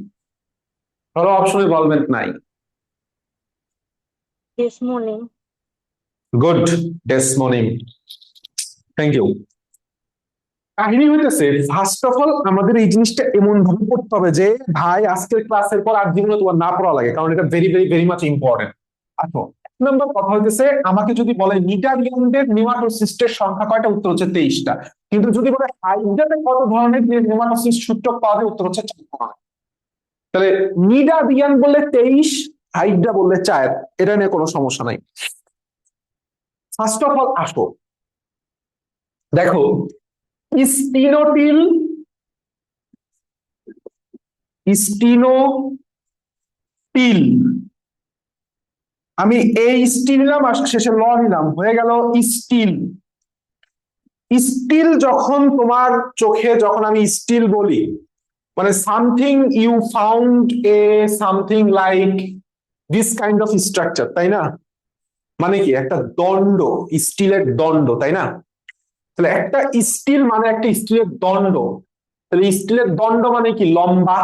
ধরো অপশনে ভলভেন্ট নাই। Desmoneme. Good, desmoneme. Thank you. কাহিনী হইতেছে, ফার্স্ট অফ অল আমাদের এই জিনিসটা এমন ভাবে পড়তে হবে যে ভাই আজকের ক্লাসের পর আর জীবনে তোমার না পড়া লাগে, কারণ এটা very very very much important. আচ্ছা, এক নম্বর কথা হইতেছে, আমাকে যদি বলে নিডারল্যান্ডের নেমাটোসিস্টের সংখ্যা কয়টা, উত্তর হচ্ছে 23টা। কিন্তু যদি বলে হাইড্রাতে কত ধরনের নেমাটোসিস্ট সূত্রক পাওয়া যায়, উত্তর হচ্ছে 4 ধরনের। তাহলে নিডারিয়ান বললে 23, হাইড্রা বললে 4, এটা নিয়ে কোনো সমস্যা নাই। ফার্স্ট অফ অল আসো, দেখো স্টিনোটিল, স্টিনোটিল, আমি এই স্টিল নিলাম আর শেষে ল নিলাম, হয়ে গেল স্টিল। স্টিল যখন তোমার চোখে, যখন আমি স্টিল বলি, মানে something you found a something like this kind of structure, তাই না? মানে কি একটা দণ্ড, স্টিলের দণ্ড, তাই না? তাহলে একটা স্টিল মানে একটা স্টিলের দণ্ড। তাহলে স্টিলের দণ্ড মানে কি? লম্বা।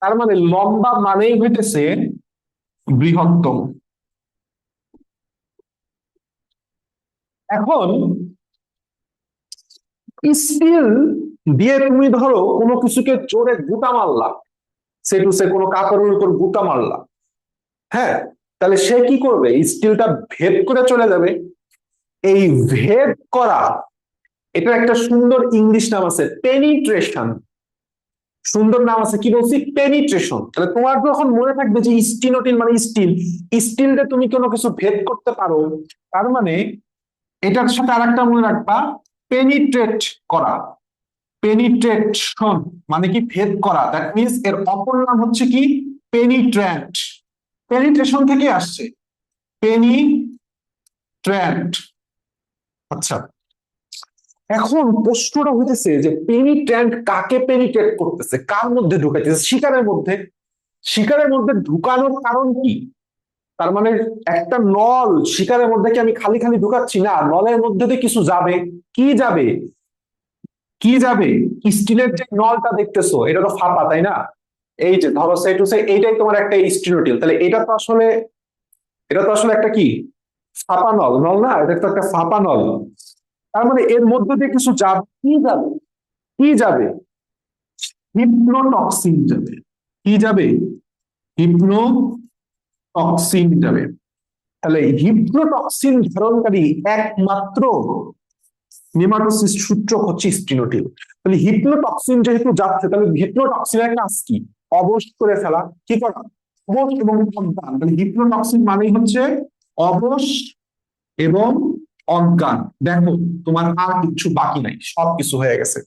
তার মানে লম্বা মানেই হইতেছে বৃহত্তম। এখন স্টিল দিয়ে তুমি ধরো কোনো কিছুকে জোরে গুতা মারলা, সে টু সে কোনো কাপড়ের উপর গুতা মারলা, হ্যাঁ, তাহলে সে কি করবে? স্টিলটা ভেদ করে চলে যাবে। এই ভেদ করা, এটার একটা সুন্দর ইংলিশ নাম আছে, পেনিট্রেশন। সুন্দর নাম আছে, কি বলছি? পেনিট্রেশন। তাহলে তোমার যখন মনে থাকবে যে স্টিনোটিল মানে স্টিল, স্টিলটা তুমি কোনো কিছু ভেদ করতে পারো, তার মানে এটার সাথে আরেকটা মনে রাখবা, পেনিট্রেট করা। পেনিট্রেশন মানে কি? ভেদ করা। দ্যাট মিনস এর অপর নাম হচ্ছে কি? পেনিট্র্যান্ট। পেনিট্রেশন থেকে আসছে, পেনিট্র্যান্ট। আচ্ছা, এখন প্রশ্নটা হইতেছে যে পেনিট্র্যান্ট কাকে পেনিট্রেট করতেছে, কার মধ্যে ঢুকাইতেছে? শিকারের মধ্যে। শিকারের মধ্যে ঢুকানোর কারণ কি? তার মানে একটা নল শিকারের মধ্যে কি আমি খালি খালি ঢুকাচ্ছি না, নলের মধ্যে দিয়ে কিছু যাবে। কি যাবে? কি যাবে? স্টিলের যে নলটা দেখতেছো, এটা তো ফাঁপা, তাই না? এই যে ধরো সে টু সে এইটাই তোমার একটা স্টিনোটিল, তাহলে এটা তো আসলে একটা কি? ফাপানল, নল না, এটা তো একটা ফাপানল। তার মানে এর মধ্যে দিয়ে কিছু যাবে, কি যাবে, কি যাবে? হিপনোটক্সিন যাবে। কি যাবে? হিপনোটক্সিন যাবে। তাহলে হিপনোটক্সিন ধারণকারী একমাত্র নেমাটোসিস্ট সূত্রক হচ্ছে স্টিনোটিল। তাহলে হিপনোটক্সিন যেহেতু যাচ্ছে, তাহলে হিপনোটক্সিনের কাজ কি? অবশ করে ফেলা। কি করা? অবশ এবং অজ্ঞান। তাহলে হিপনোটক্সিন মানেই হচ্ছে অবশ এবং অজ্ঞান। দেখো, তোমার আর কিছু বাকি নাই, সবকিছু হয়ে গেছে।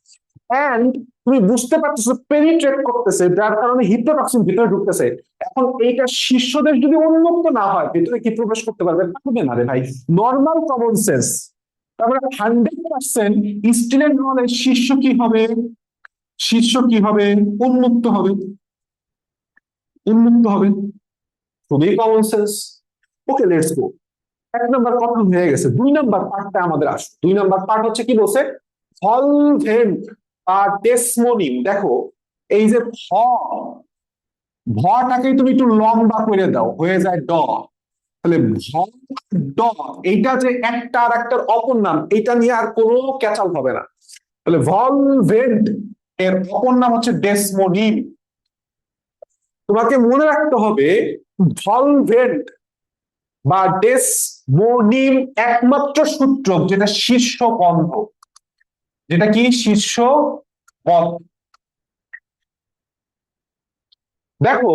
এন্ড তুমি বুঝতে পারতেছো পেনিট্রেট করতেছে, যার কারণে হিপনোটক্সিন ভিতরে ঢুকতেছে। এখন এইটা শীর্ষদেশ যদি উন্মুক্ত না হয়, ভিতরে কি প্রবেশ করতে পারবে? পারবে না রে ভাই। Normal common sense. তারপরে 100% স্টিলের নলের শীর্ষ কি হবে? শীর্ষ কি হবে? উন্মুক্ত হবে। উন্মুক্ত হবে। খুবই common sense. Okay, let's go. 1 নম্বর কথা হয়ে গেছে। 2 নম্বর পার্টটা আমাদের আসবে। 2 নম্বর পার্ট হচ্ছে কি বলছে? ভলভেন্ট আর ডেসমোনিম। দেখো, এই যে ভটাকে তুমি একটু লম্বা করে দাও, হয়ে যায় ড। তাহলে ড, এইটা যে একটা আর একটার অপর নাম, এটা নিয়ে আর কোনো ক্যাচাল হবে না। তাহলে ভলভেন্ট এর অপর নাম হচ্ছে ডেসমোনিম। তোমাকে মনে রাখতে হবে, ভলভেন্ট বা ডেসমোনিম একমাত্র সূত্রক যেটা শীর্ষ বন্ধ। যেটা কি? শীর্ষ বন্ধ। দেখো,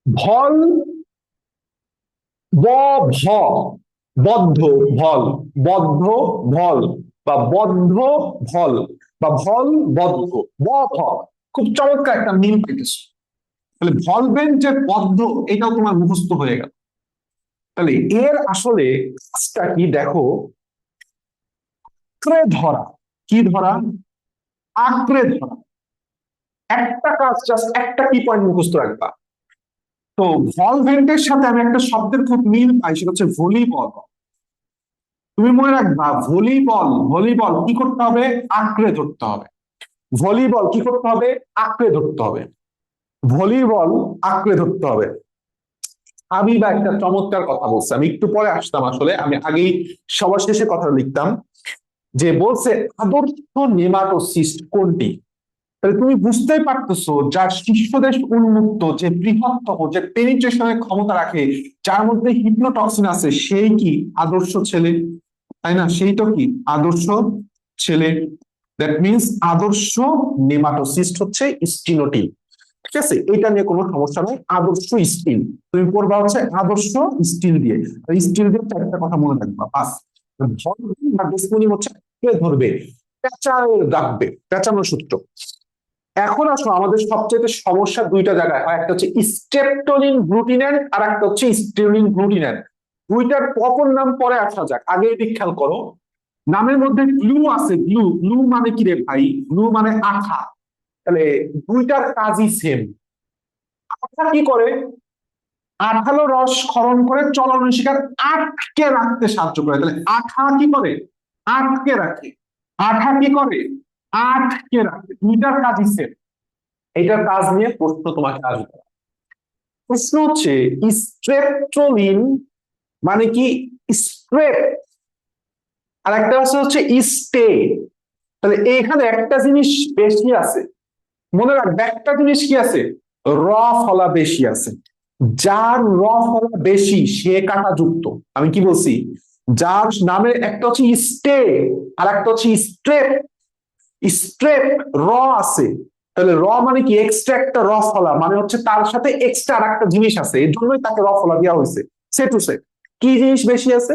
ভল ব ভ, বদ্ধ ভল, বদ্ধ ভল বা বদ্ধ ভল বা ভল বদ্ধ, ব ভ। খুব চমৎকার একটা মিল পেতেছে। তাহলে ভলভেন্ট যে বদ্ধ, এটাও তোমার মুখস্থ হয়ে গেল। তাহলে এর আসলে কাজটা কি দেখো, আঁকড়ে ধরা। কি ধরা? আঁকড়ে ধরা। একটা কাজ, জাস্ট একটা কি পয়েন্ট মুখস্থ রাখবা। তো ভলভেন্টের সাথে আমি একটা শব্দের খুব মিল পাই, সেটা হচ্ছে ভলিবল। তুমি মনে রাখবা, ভলিবল, ভলিবল কি করতে হবে? আঁকড়ে ধরতে হবে। ভলিবল কি করতে হবে? আঁকড়ে ধরতে হবে। ভলিবল আঁকড়ে ধরতে হবে। আমি বা একটা চমৎকার কথা বলছি, আমি একটু পরে আসতাম, আসলে আমি আগেই সবার শেষে কথা লিখতাম। যে বলছে আদর্শ নেমাটোসিস্ট কোনটি। তাহলে তুমি বুঝতেই পারতেছো, যার শীর্ষদেশ উন্মুক্ত, যে বৃহত্তম, যে পেনিট্রেশনের ক্ষমতা রাখে, যার মধ্যে হিপনোটক্সিন আছে, সেই কি আদর্শ ছেলে, তাই না? সেই তো কি আদর্শ ছেলে। দ্যাট মিনস আদর্শ নেমাটোসিস্ট হচ্ছে স্টিনোটিল। ঠিক আছে, এটা নিয়ে কোনো সমস্যা নাই। আদর্শ স্টিল তুমি পড়বা হচ্ছে আদর্শ স্টিল দিয়ে। স্টিল দিয়ে একটা কথা মনে রাখবা, বাস। ডেসমোনিম হচ্ছে ধরবে, পেঁচায় রাখবে, পেঁচানোর সূত্র। এখন আসো, আমাদের সবচেয়ে সমস্যা 2টা জায়গায় হয়। একটা হচ্ছে স্ট্রেপটোলিন গ্লুটিন্যান্ট, আর একটা হচ্ছে স্টিউলিন গ্লুটিন্যান্ট। 2টার অপর নাম পরে আসা যাক, আগে এদিক খেয়াল করো। নামের মধ্যে গ্লু আছে। গ্লু, গ্লু মানে কি রে ভাই? গ্লু মানে আঠা। তাহলে 2টার কাজই সেম। আঠা কি করে? আঠালো রস ক্ষরণ করে চলনশিকার আটকে রাখতে সাহায্য করে। তাহলে আঠা কি করে? আটকে রাখে। আঠা কি করে? আটকে রাখে। 2টার কাজই সেম। এইটার কাজ নিয়ে প্রশ্ন তোমাকে আসবে। প্রশ্ন হচ্ছে স্ট্রেপটোলিন মানে কি? স্ট্রেপ, আর একটা হচ্ছে স্টে। তাহলে এখানে একটা জিনিস বেশি আছে, মনে রাখবে। একটা জিনিস কি আছে? র ফলা বেশি আছে। যার র ফলা বেশি সে কাটা যুক্ত। আমি কি বলছি? যার নামে একটা হচ্ছে স্টে, আর একটা হচ্ছে স্ট্রেপ। স্ট্রেপ র আছে, তাহলে র মানে কি? এক্সট্রা একটা র ফলা, মানে হচ্ছে তার সাথে এক্সট্রা আর একটা জিনিস আছে, এর জন্যই তাকে র ফলা দেওয়া হয়েছে। সে টু সে। কি জিনিস বেশি আছে?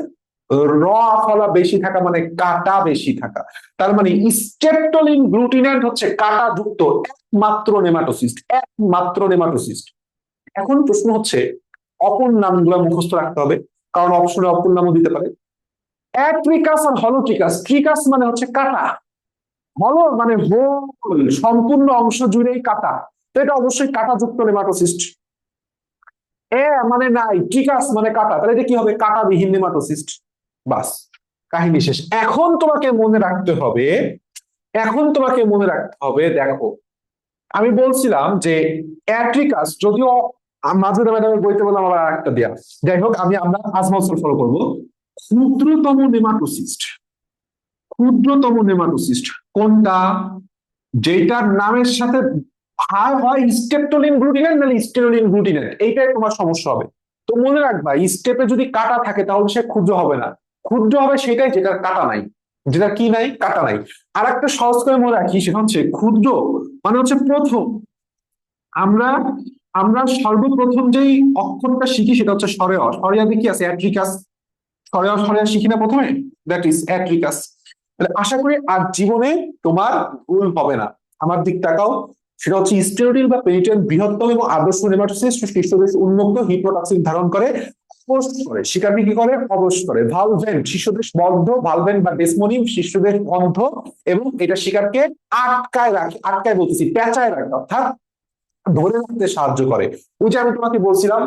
র ফলা বেশি থাকা মানে কাটা বেশি থাকা। তার মানে স্ট্রেপটোলিন গ্লুটিন্যান্ট হচ্ছে কাটা যুক্ত একমাত্র নেমাটোসিস্ট, একমাত্র নেমাটোসিস্ট। এখন প্রশ্ন হচ্ছে অপর নামগুলো মুখস্থ রাখতে হবে, কারণ অপশনে অপর নামও দিতে পারে। অ্যাট্রিকাস আর হলোট্রিকাস। ট্রিকাস মানে হচ্ছে কাটা, হলো মানে হোল, সম্পূর্ণ অংশ জুড়েই কাটা। তো এটা অবশ্যই কাটাযুক্ত নেমাটোসিস্ট। এ মানে নাই, ট্রিকাস মানে কাটা, তাহলে এটা কি হবে? কাটাবিহীন নেমাটোসিস্ট। বাস, কাহিনী শেষ। এখন তোমাকে মনে রাখতে হবে, এখন তোমাকে মনে রাখতে হবে, দেখো আমি বলছিলাম যে অ্যাট্রিকাস যদিও মাজুদা ম্যাডামের বইতে বললাম আবার আরেকটা দেয়া। যাই হোক, আমরা আজমল ফলো করবো। ক্ষুদ্রতম নেমাটোসিস্ট, ক্ষুদ্রতম নেমাটোসিস্ট কোনটা? যেটার নামের সাথে ভার হয় স্টেপটোলিন গ্লুটিনেট নাহলে স্টেরোলিন গ্লুটিনেট, এইটাই তোমার সমস্যা হবে। তো মনে রাখবা, স্টেপে যদি কাটা থাকে তাহলে সে ক্ষুদ্র হবে না, ক্ষুদ্র হবে সেটাই যেটার কাটা নাই, যেটা কি নাই, কাটা নাই। আর একটা সহজ করে মনে রাখি, সেটা হচ্ছে ক্ষুদ্র মানে হচ্ছে প্রথম। আমরা আমরা সর্বপ্রথম যেই অক্ষরটা শিখি সেটা হচ্ছে স্বরেয়। স্বরিয়াতে কি আছে? অ্যাট্রিকাস। স্বরেয় স্বরেয় শিখি না প্রথমে, দ্যাট ইজ অ্যাট্রিকাস। আশা করি আর জীবনে তোমার ভুল হবে না। আমার দিক তাকাও, সেটা হচ্ছে স্টেরোডিল বা পেরিটেল বৃহত্তম এবং আদর্শ নেমাটোসিস্ট শীর্ষদেশ উন্মুক্ত হিপ্রোটক্সিন ধারণ করে, অবশ করে। শিকারটি কি করে? অবশ করে। ভালভেন্ট শীর্ষদেশ বদ্ধ, ভালভেন্ট বা ডেসমোনিম শীর্ষদেশ বন্ধ, এবং এটা শিকারকে আটকায় রাখে, আটকায় বলতেছি পেঁচায় রাখে, অর্থাৎ ধরে রাখতে সাহায্য করে। ওই যে আমি তোমাকে বলছিলাম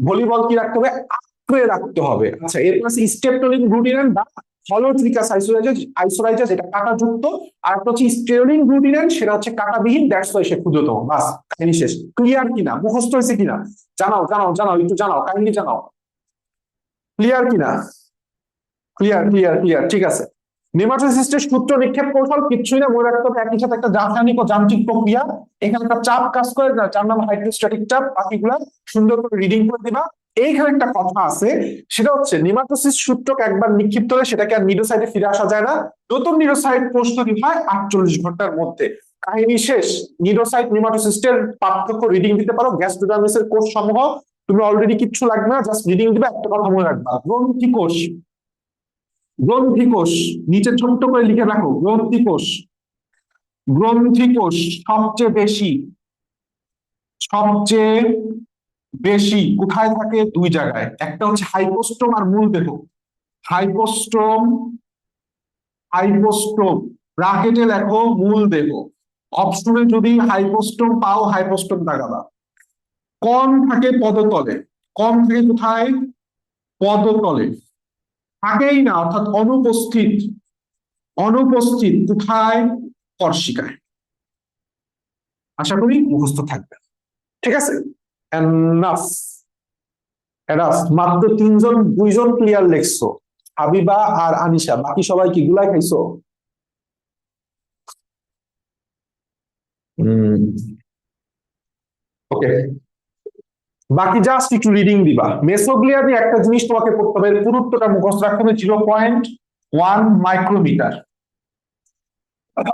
ভলিবল কি রাখতে হবে? আঁকড়ে রাখতে হবে। আচ্ছা, এরপর আছে স্টেপটোলিন গ্লুটিনেট বা হলোট্রিকাস আইসোরাইজাস, এটা কাঁটাযুক্ত। আর একটা হচ্ছে স্টেরোলিন গ্লুটিনেট, সেটা হচ্ছে কাঁটাবিহীন, দ্যাটস ওয়াই সে ক্ষুদ্রতম। বাস, কাহিনী শেষ। ক্লিয়ার কিনা? মুখস্থ হয়েছে কিনা? জানাও জানাও জানাও, একটু জানাও, কাহিনী জানাও। ক্লিয়ার কিনা? ক্লিয়ার ক্লিয়ার ক্লিয়ার, ঠিক আছে। নেমাটোসিস্টের সূত্র নিক্ষেপ কৌশল কিছুই না, মনে রাখতে হবে একই সাথে একটা রাসায়নিক ও যান্ত্রিক প্রক্রিয়া। এখানে একটা চাপ কাজ করে, যার নাম হাইড্রোস্ট্যাটিক চাপ। বাকিগুলা সুন্দর করে রিডিং করে দিবা। এইখানে একটা কথা আছে, সেটা হচ্ছে নেমাটোসিস্ট সূত্রক একবার নিক্ষিপ্ত হলে সেটাকে আর নিডোসাইটে ফিরে আসা যায় না। নতুন নিডোসাইট প্রস্তুতি হয় 48 ঘন্টার মধ্যে। কাহিনী শেষ। নিডোসাইট নেমাটোসিস্টের পার্থক্য রিডিং দিতে পারো, গ্যাস্ট্রোডার্মিসের কোষ সমূহ। তুমি অলরেডি কিচ্ছু লাগবে না, জাস্ট রিডিং দিবে। একটা কথা মনে রাখবা, গ্রন্থি কোষ, গ্রন্থি কোষ নিচে ছোট্ট করে লিখে রাখো। গ্রন্থি কোষ, গ্রন্থি কোষ সবচেয়ে বেশি, সবচেয়ে বেশি কোথায় থাকে? দুই জায়গায়, একটা হচ্ছে হাইপোস্টোম আর মূল দেহ। হাইপোস্টোম, হাইপোস্টোম ব্রাকেটে লেখো মূল দেহ। অপশনে যদি হাইপোস্টোম পাও, হাইপোস্টোম দাগাবা। কম থাকে পদতলে, কম থাকে কোথায়? পদতলে। থাকেই না, অর্থাৎ অনুপস্থিত, অনুপস্থিত কোথায়? কর্ষিকায়। আশা করি মুখস্থ থাকবে, ঠিক আছে। Enough, enough. মাত্র তিনজন, দুইজন ক্লিয়ার লেখছো, হাবিবা আর আনিশা। বাকি সবাই কি গুলাই খাইছো? ওকে, বাকি জাস্ট একটু রিডিং দিবা। মেসোগ্লিয়া দিয়ে একটা জিনিস তোমাকে পড়তে হবে, পুরুত্বটা মুখস্থ রাখতে হবে, 0.1 মাইক্রোমিটার।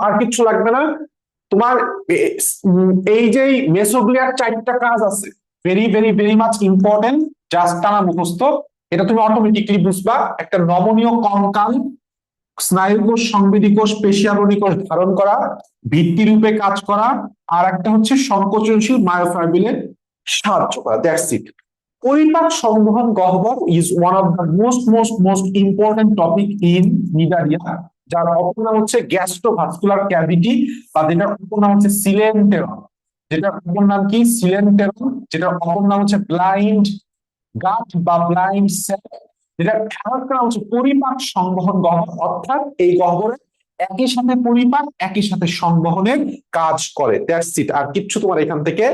আর কিছু লাগবে না তোমার। এই যে মেসোগ্লিয়ার 4টা কাজ আছে, very very very much important, just টানা মুখস্থ। এটা তুমি অটোমেটিকলি বুঝবা। একটা নমনীয় কঙ্কাল, স্নায়ুকোষ, সংবেদী কোষ, পেশিয়াবরণী কোষ ধারণ করা, ভিত্তি রূপে কাজ করা, আর একটা হচ্ছে সংকোচনশীল মায়োফাইব্রিলে সাহায্য করা, দ্যাটস ইট। পরিপাক সংবহন গহ্বর is one of the most most most important topic in Cnidaria, যার অপর নাম হচ্ছে গ্যাস্ট্রোভাস্কুলার ক্যাভিটি, বা যেটার অপর নাম হচ্ছে সিলেন্টেরন। যেটার অপর নাম কি? সিলেন্টেরন। যেটার অপর নাম হচ্ছে ব্লাইন্ড গাট বা ব্লাইন্ড সেল। যেটা খেলার হচ্ছে পরিপাক সংবহন গহ্বর, অর্থাৎ এই গহ্বরে একই সাথে পরিপাক, একই সাথে সংবহনের কাজ করে, দ্যাটস ইট। আর কিচ্ছু তোমার এখান থেকে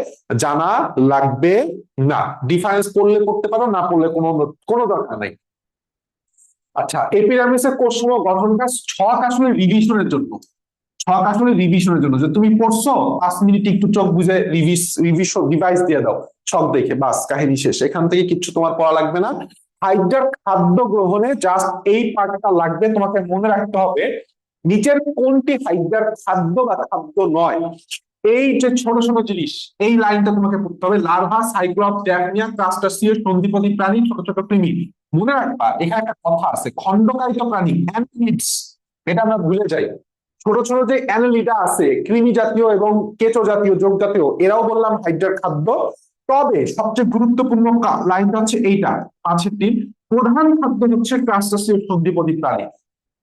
জানা লাগবে না। ডিফারেন্স পড়লে করতে পারো, না পড়লে কোনো কোনো দরকার নাই। আচ্ছা, এপিডার্মিসের কোষসমূহ গঠন কাজ, ছক আসলে রিভিশনের জন্য, ছক আসলে রিভিশনের জন্য। যে তুমি পড়ছো 5 মিনিট একটু চোখ বুঝে রিভিশন ডিভাইস দিয়ে দাও, ছক দেখে, বাস কাহিনী শেষ। এখান থেকে কিচ্ছু তোমার পড়া লাগবে না। হাইড্রার খাদ্য গ্রহণে জাস্ট এই পার্টটা লাগবে, তোমাকে মনে রাখতে হবে নিচের কোনটি হাইড্রার খাদ্য বা খাদ্য নয়। এই যে ছোট ছোট জিনিস, এই লাইনটা তোমাকে পড়তে হবে। লার্ভা, সাইক্লপ, ড্যাফনিয়া, ক্রাস্টাসিয়াস, সন্ধিপতি প্রাণী, ছোট ছোট কৃমি। মনে রাখবা এখানে একটা কথা আছে, খণ্ডকায়িত প্রাণী, অ্যানিলিডস, এটা আমরা ভুলে যাই। ছোট ছোট যে অ্যানালিডা আছে, কৃমি জাতীয় এবং কেঁচো জাতীয়, যোগ জাতীয়, এরাও বললাম হাইড্রার খাদ্য। তবে সবচেয়ে গুরুত্বপূর্ণ লাইনটা হচ্ছে এইটা, 5-এর 3। প্রধান খাদ্য হচ্ছে ক্রাস্টাসিয়াস, সন্ধিপতি প্রাণী।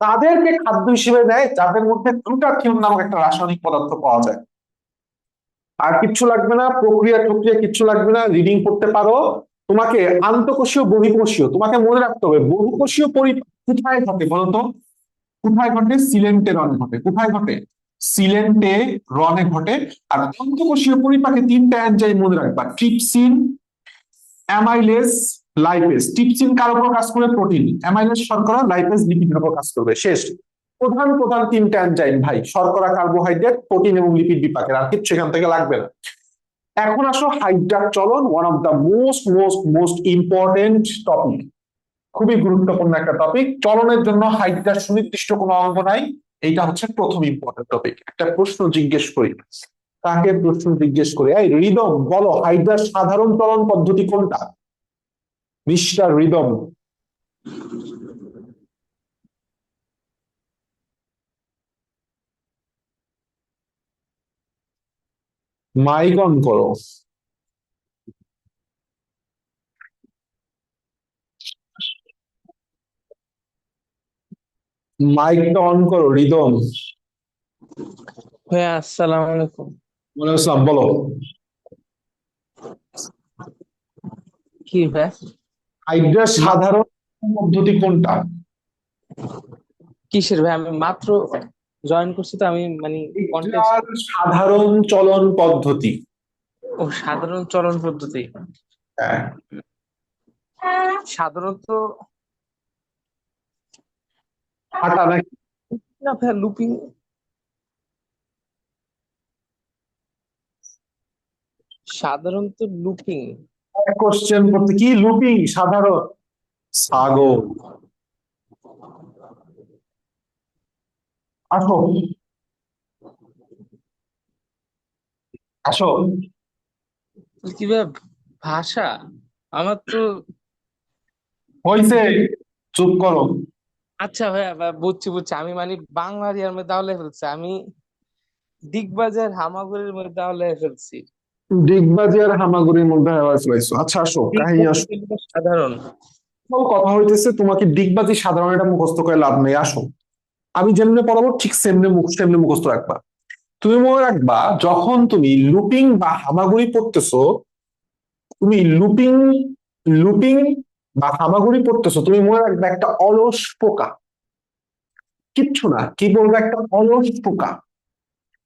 তাদেরকে খাদ্য হিসেবে দেয় যাদের মধ্যে গ্লুটাথিয়ন নামক একটা রাসায়নিক পদার্থ পাওয়া যায়। আর কিচ্ছু লাগবে না, প্রক্রিয়া প্রক্রিয়া কিচ্ছু লাগবে না, রিডিং করতে পারো। তোমাকে আন্তঃকোষীয়, বহিঃকোষীয় তোমাকে মনে রাখতে হবে। বহুকোষীয় কোথায় ঘটে বলতো? কোথায় ঘটে? সিলেন্টেরনে ঘটে। কোথায় ঘটে? সিলেন্টেরনে ঘটে। আর অন্তঃকোষীয় পরিপাকে 3টা এনজাইম মনে রাখবা, ট্রিপসিন, অ্যামাইলেজ, লাইপেজ। ট্রিপসিন কার উপর কাজ করে? প্রোটিন। অ্যামাইলেজ শর্করা, লাইপেজ লিপিডের উপর কাজ করবে। শেষ। প্রধান প্রধান তিনটা এনজাইম ভাই, শর্করা, কার্বোহাইড্রেট, প্রোটিন এবং লিপিড বিপাকের, আর কিচ্ছু এখান থেকে লাগবে না। এখন আসো হাইড্রাক চলন, one of the most most most important topic, খুবই গুরুত্বপূর্ণ একটা টপিক। চলনের জন্য হাইড্রার সুনির্দিষ্ট কোনো অঙ্গ নাই, এইটা হচ্ছে প্রথম ইম্পর্টেন্ট টপিক। একটা প্রশ্ন জিজ্ঞেস করি, কাকে প্রশ্ন জিজ্ঞেস করে? এই রিদম বলো, হাইড্রার সাধারণ চলন পদ্ধতি কোনটা? Mister rhythm. মাইক অন করো, মাইকটা অন করো রিদম। ভাইয়া আসসালামু আলাইকুম। ওয়ালাইকুম আসসালাম, বলো। কি ভাই? হাইড্রার সাধারণ পদ্ধতি কোনটা? কিসের ভাই? আমি মাত্র জয়েন করছি তো, আমি মানে কন্টেস্ট। হাইড্রার সাধারণ চলন পদ্ধতি। ও, সাধারণ চলন পদ্ধতি। হ্যাঁ, সাধারণত হাঁটা নাকি? না ভাইয়া, লুপিং। সাধারণত লুপিং। কোশ্চেন করতে কি লুপিং সাধারণ? ছাগল। আসো, আসো। কি ভাইয়া? ভাষা আমার তো। হইছে, চুপ করো। আচ্ছা ভাইয়া, বুঝছি বুঝছি, আমি মানে বাংলার ইয়ার মধ্যে আউলে ফেলছি আমি। দিগবাজার হামাগুড়ির মধ্যে আউলে ফেলছি। ডিগবাজি আর হামাগুড়ির মধ্যে আওয়াজ পাইছো। আচ্ছা আসো, কাহিনী দিগবাজি আসো। কিন্তু সাধারণ। আসল কথা হইতেছে, তোমাকে ডিগবাজি সাধারণ এটা মুখস্থ করে লাভ নেই। আসো, আমি যেমনে পড়াবো ঠিক সেমনে মুখস্থ রাখবা। তুমি মনে রাখবা, যখন তুমি লুপিং বা হামাগুড়ি পড়তেছো, তুমি লুপিং লুপিং বা হামাগুড়ি পড়তেছো, তুমি মনে রাখবে একটা অলস পোকা, কিচ্ছু না, কি বলবো, একটা অলস পোকা।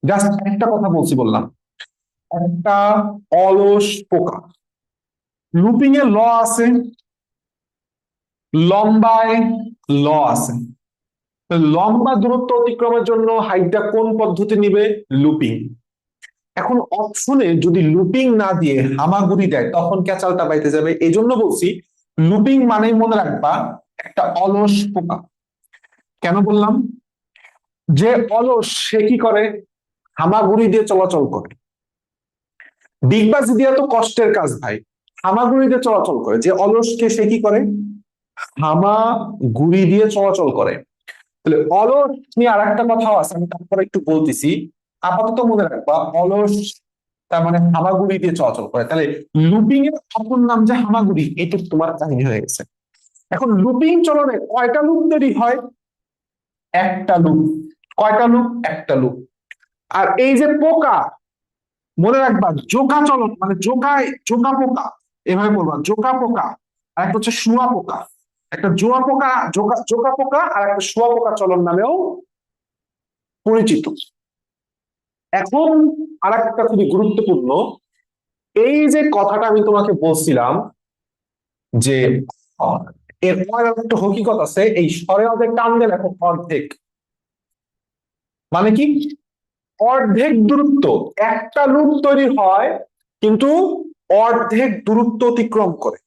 জাস্ট একটা কথা বলছি, বললাম একটা অলস পোকা। লুপিং এর ল আছে, লম্বায় ল আছে। তো লম্বা দূরত্ব অতিক্রমের জন্য হাইটটা কোন পদ্ধতি নিবে? লুপিং। এখন অপশনে যদি লুপিং না দিয়ে হামাগুড়ি দেয়, তখন ক্যাচালটা বাইতে যাবে। এই জন্য বলছি লুপিং মানেই মনে রাখবা একটা অলস পোকা। কেন বললাম? যে অলস সে কি করে? হামাগুড়ি দিয়ে চলাচল করে। ডিগবাজি দিয়ে তো কষ্টের কাজ ভাই, হামাগুড়ি দিয়ে চলাচল করে। যে অলসকে সে কি করে? হামাগুড়ি দিয়ে চলাচল করে। তাহলে অলস নিয়ে আর একটা কথাও আছে, আমি তারপরে একটু বলতেছি। আপাতত মনে রাখবা অলস তার মানে হামাগুড়ি দিয়ে চলাচল করে। তাহলে লুপিং এর অপর নাম যে হামাগুড়ি, এটা তোমার কাহিনী হয়ে গেছে। এখন লুপিং চলনে কয়টা লুপ তৈরি হয়? একটা লুপ। কয়টা লুপ? একটা লুপ। আর এই যে পোকা, মনে রাখবা জোকা চলন মানে জোকা পোকা, এভাবে বলবা জোকা পোকা। আর একটা হচ্ছে শুয়া পোকা। একটা জোয়া পোকা, জোকা পোকা, আর একটা শুয়া পোকা চলন নামেও পরিচিত। এখন আর একটা খুবই গুরুত্বপূর্ণ, এই যে কথাটা আমি তোমাকে বলছিলাম যে এর একটা হকিকত আছে, এই স্বরে অর্ধেক টান দিয়ে লেখো অর্ধেক। মানে কি? অর্ধেক দূরত্ব, একটা লুপ তৈরি হয় কিন্তু অর্ধেক দূরত্ব অতিক্রম করে।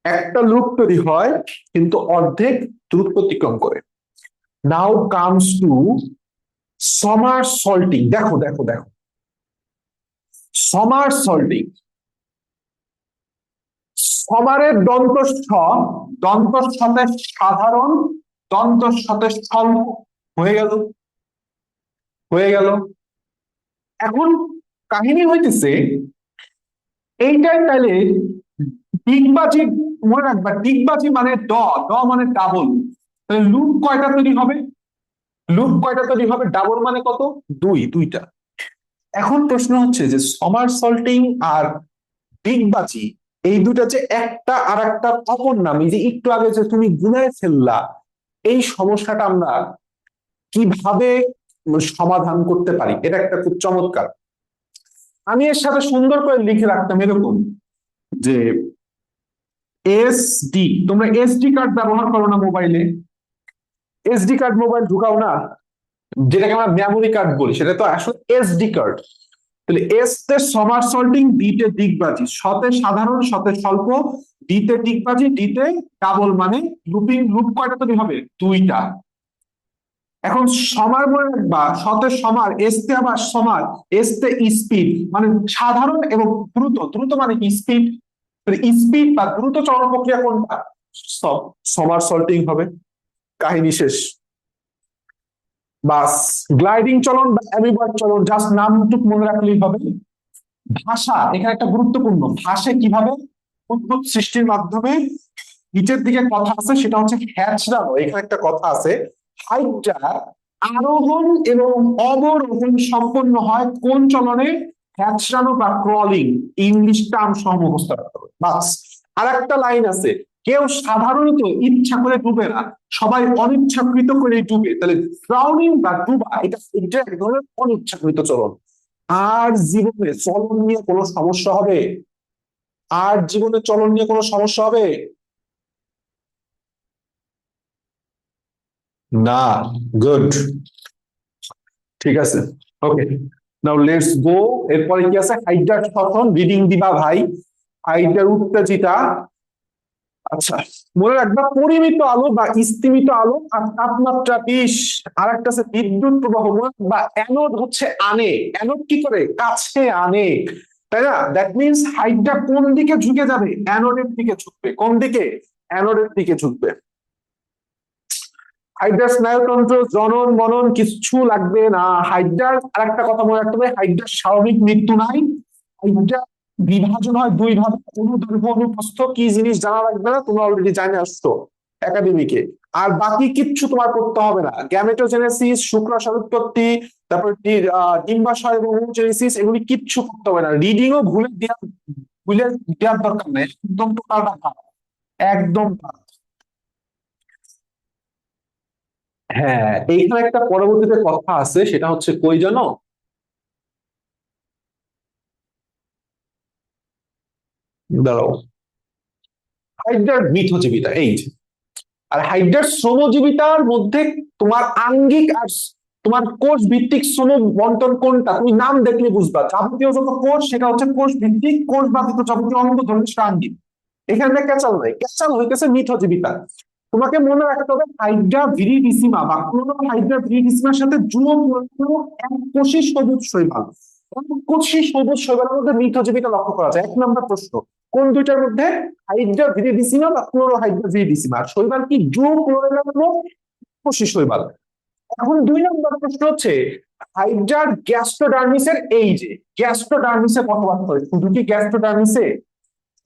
একটা লুপ তৈরি হয় কিন্তু অর্ধেক দূরত্ব অতিক্রম করে। Now comes to somersaulting. দেখো দেখো দেখো, সমার সল্টিং। সমারের দন্তস্বতে সাধারণ, দন্তস্বতে স্বল্প। হয়ে গেল, হয়ে গেল। এখন কাহিনী হইতেছে এইটাই। তাইলে ডিগবাজি, মনে রাখবা ডিগবাজি মানে ড মানে ডাবল। তাহলে লুপ কয়টা তৈরি হবে? লুপ কয়টা তৈরি হবে? ডাবল মানে কত? দুইটা। এখন প্রশ্ন হচ্ছে যে সমার সল্টিং আর ডিগবাজি, এই দুটা যে একটা আর একটা অপর নাম, এই যে একটু আগে যে তুমি গুনায় ফেললা, এই সমস্যাটা আমরা কিভাবে সমাধান করতে পারি, এটা একটা খুব চমৎকার। আমি এর সাথে সুন্দর করে লিখে রাখতাম এরকম যে এসডি, তোমরা এসডি কার্ড ব্যবহার করো না মোবাইলে? এসডি কার্ড মোবাইল ঢুকাও না, যেটাকে আমরা মেমোরি কার্ড বলি, সেটা তো আসলে এসডি কার্ড। তাহলে এস তে সমারসল্টিং, ডি তে দিগবাজি, শতে সাধারণ, শতে স্বল্প, ডি তে দিগবাজি, ডি তে ডাবল, মানে লুপিং, লুপ কয়টা তৈরি হবে? দুইটা। এখন সমার মনে রাখবা, শতে সমার, এস তে আবার সমার, এস তে স্পিড, মানে সাধারণ এবং দ্রুত। দ্রুত মানে কি? স্পিড। স্পিড বা দ্রুত চলন প্রক্রিয়া কোনটা? সমারসল্টিং হবে, কাহিনী শেষ। বাস, গ্লাইডিং চলন বা অ্যামিবার্ড চলন, জাস্ট নামটুক মনে রাখলেই হবে। ভাষা এখানে একটা গুরুত্বপূর্ণ, ভাষা কিভাবে? উদ্ভুত সৃষ্টির মাধ্যমে। নিচের দিকে কথা আছে, সেটা হচ্ছে হ্যাচড়ানো। এখানে একটা কথা আছে, হাইটটা আরোহণ এবং অবরোহণ সম্পন্ন হয় কোন চলনে? হ্যাচড়ানো বা ক্রলিং। ইংলিশ টার্ম সহ মুখস্থ রাখতে হবে। বাস, আর একটা লাইন আছে, কেউ সাধারণত ইচ্ছা করে ডুবে না, সবাই অনিচ্ছাকৃত করে ডুবে। তাহলে ড্রাউনিং বা ডুবা, এটা এক ধরনের অনিচ্ছাকৃত চলন। আর জীবনে চলন নিয়ে কোনো সমস্যা হবে? আর জীবনে চলন নিয়ে কোনো সমস্যা হবে? না। গুড, ঠিক আছে, ওকে। Now let's go. এরপরে কি আছে? হাইড্রার শ্বসন, রিডিং দিবা ভাই। হাইড্রার উত্তেজিতা। আচ্ছা, মনে রাখবা, পরিমিত আলো বা স্তিমিত আলো আর তাপমাত্রা 20। আর একটা আছে বিদ্যুৎ প্রবাহ, বা অ্যানোড হচ্ছে আনে। অ্যানোড কি করে? কাছে আনে, তাই না? দ্যাট মিনস হাইটটা কোন দিকে ঝুঁকে যাবে? অ্যানোডের দিকে ঝুঁকবে। কোন দিকে? অ্যানোডের দিকে ঝুঁকবে। হাইড্রার স্নায়ুতন্ত্র, জনন মনন কিচ্ছু লাগবে না। হাইড্রার আর একটা কথা মনে রাখতে হবে, হাইড্রার স্বাভাবিক মৃত্যু নাই। হাইড্রা বিভাজন হয় দুই ভাবে, অনুদৈর্ঘ্য, অনুপ্রস্থ। কি জিনিস জানা লাগবে না, তোমরা অলরেডি জানে আসছো একাডেমিকে। আর বাকি কিচ্ছু তোমার করতে হবে না। গ্যামেটোজেনেসিস, শুক্রাণুর উৎপত্তি, তারপর ডিম্বাশয় এবং ওভোজেনেসিস, এগুলি কিচ্ছু করতে হবে না। রিডিংও ভুলে দেওয়ার দরকার নেই, একদম টোটাল রাখা, একদম। হ্যাঁ, এইখানে একটা পরবর্তীতে কথা আছে, সেটা হচ্ছে কই জানো? দাঁড়াও, হাইড্রার মিথজীবিতা, এই যে। আর হাইড্রার শ্রমজীবিতার মধ্যে তোমার আঙ্গিক আর তোমার কোষ ভিত্তিক শ্রম বন্টন কোনটা তুমি নাম দেখলে বুঝবা। যাবতীয় যত কোষ, সেটা হচ্ছে কোষ ভিত্তিক, কোষ বাধিত যাবতীয় অঙ্গ ধরনের সেটা আঙ্গিক। এখানে ক্যাচাল নাই, ক্যাচাল হইতেছে মিথজীবিতা। তোমাকে মনে রাখতে হবে, হাইড্রা ভিরিডিসিমা বা ক্লোনো হাইড্রা ভিরিডিসিমার সাথে যুগ এক কোষী সবুজ শৈবাল। কোষী সবুজ শৈবালের মধ্যে মিথজীবিতা লক্ষ্য করা যায়। 1 নম্বর প্রশ্ন, কোন দুইটার মধ্যে? হাইড্রা ভিরিডিসিমা বা ক্লোরো হাইড্রা ভিরিডিসিমা। শৈবাল কি জুও ক্লোরোলা, কোষী শৈবাল। এখন 2 নম্বর প্রশ্ন হচ্ছে, হাইড্রার গ্যাস্ট্রোডার্মিসের, এই যে গ্যাস্ট্রোডার্মিসে বসবাস করে। শুধু কি গ্যাস্ট্রোডার্মিসে?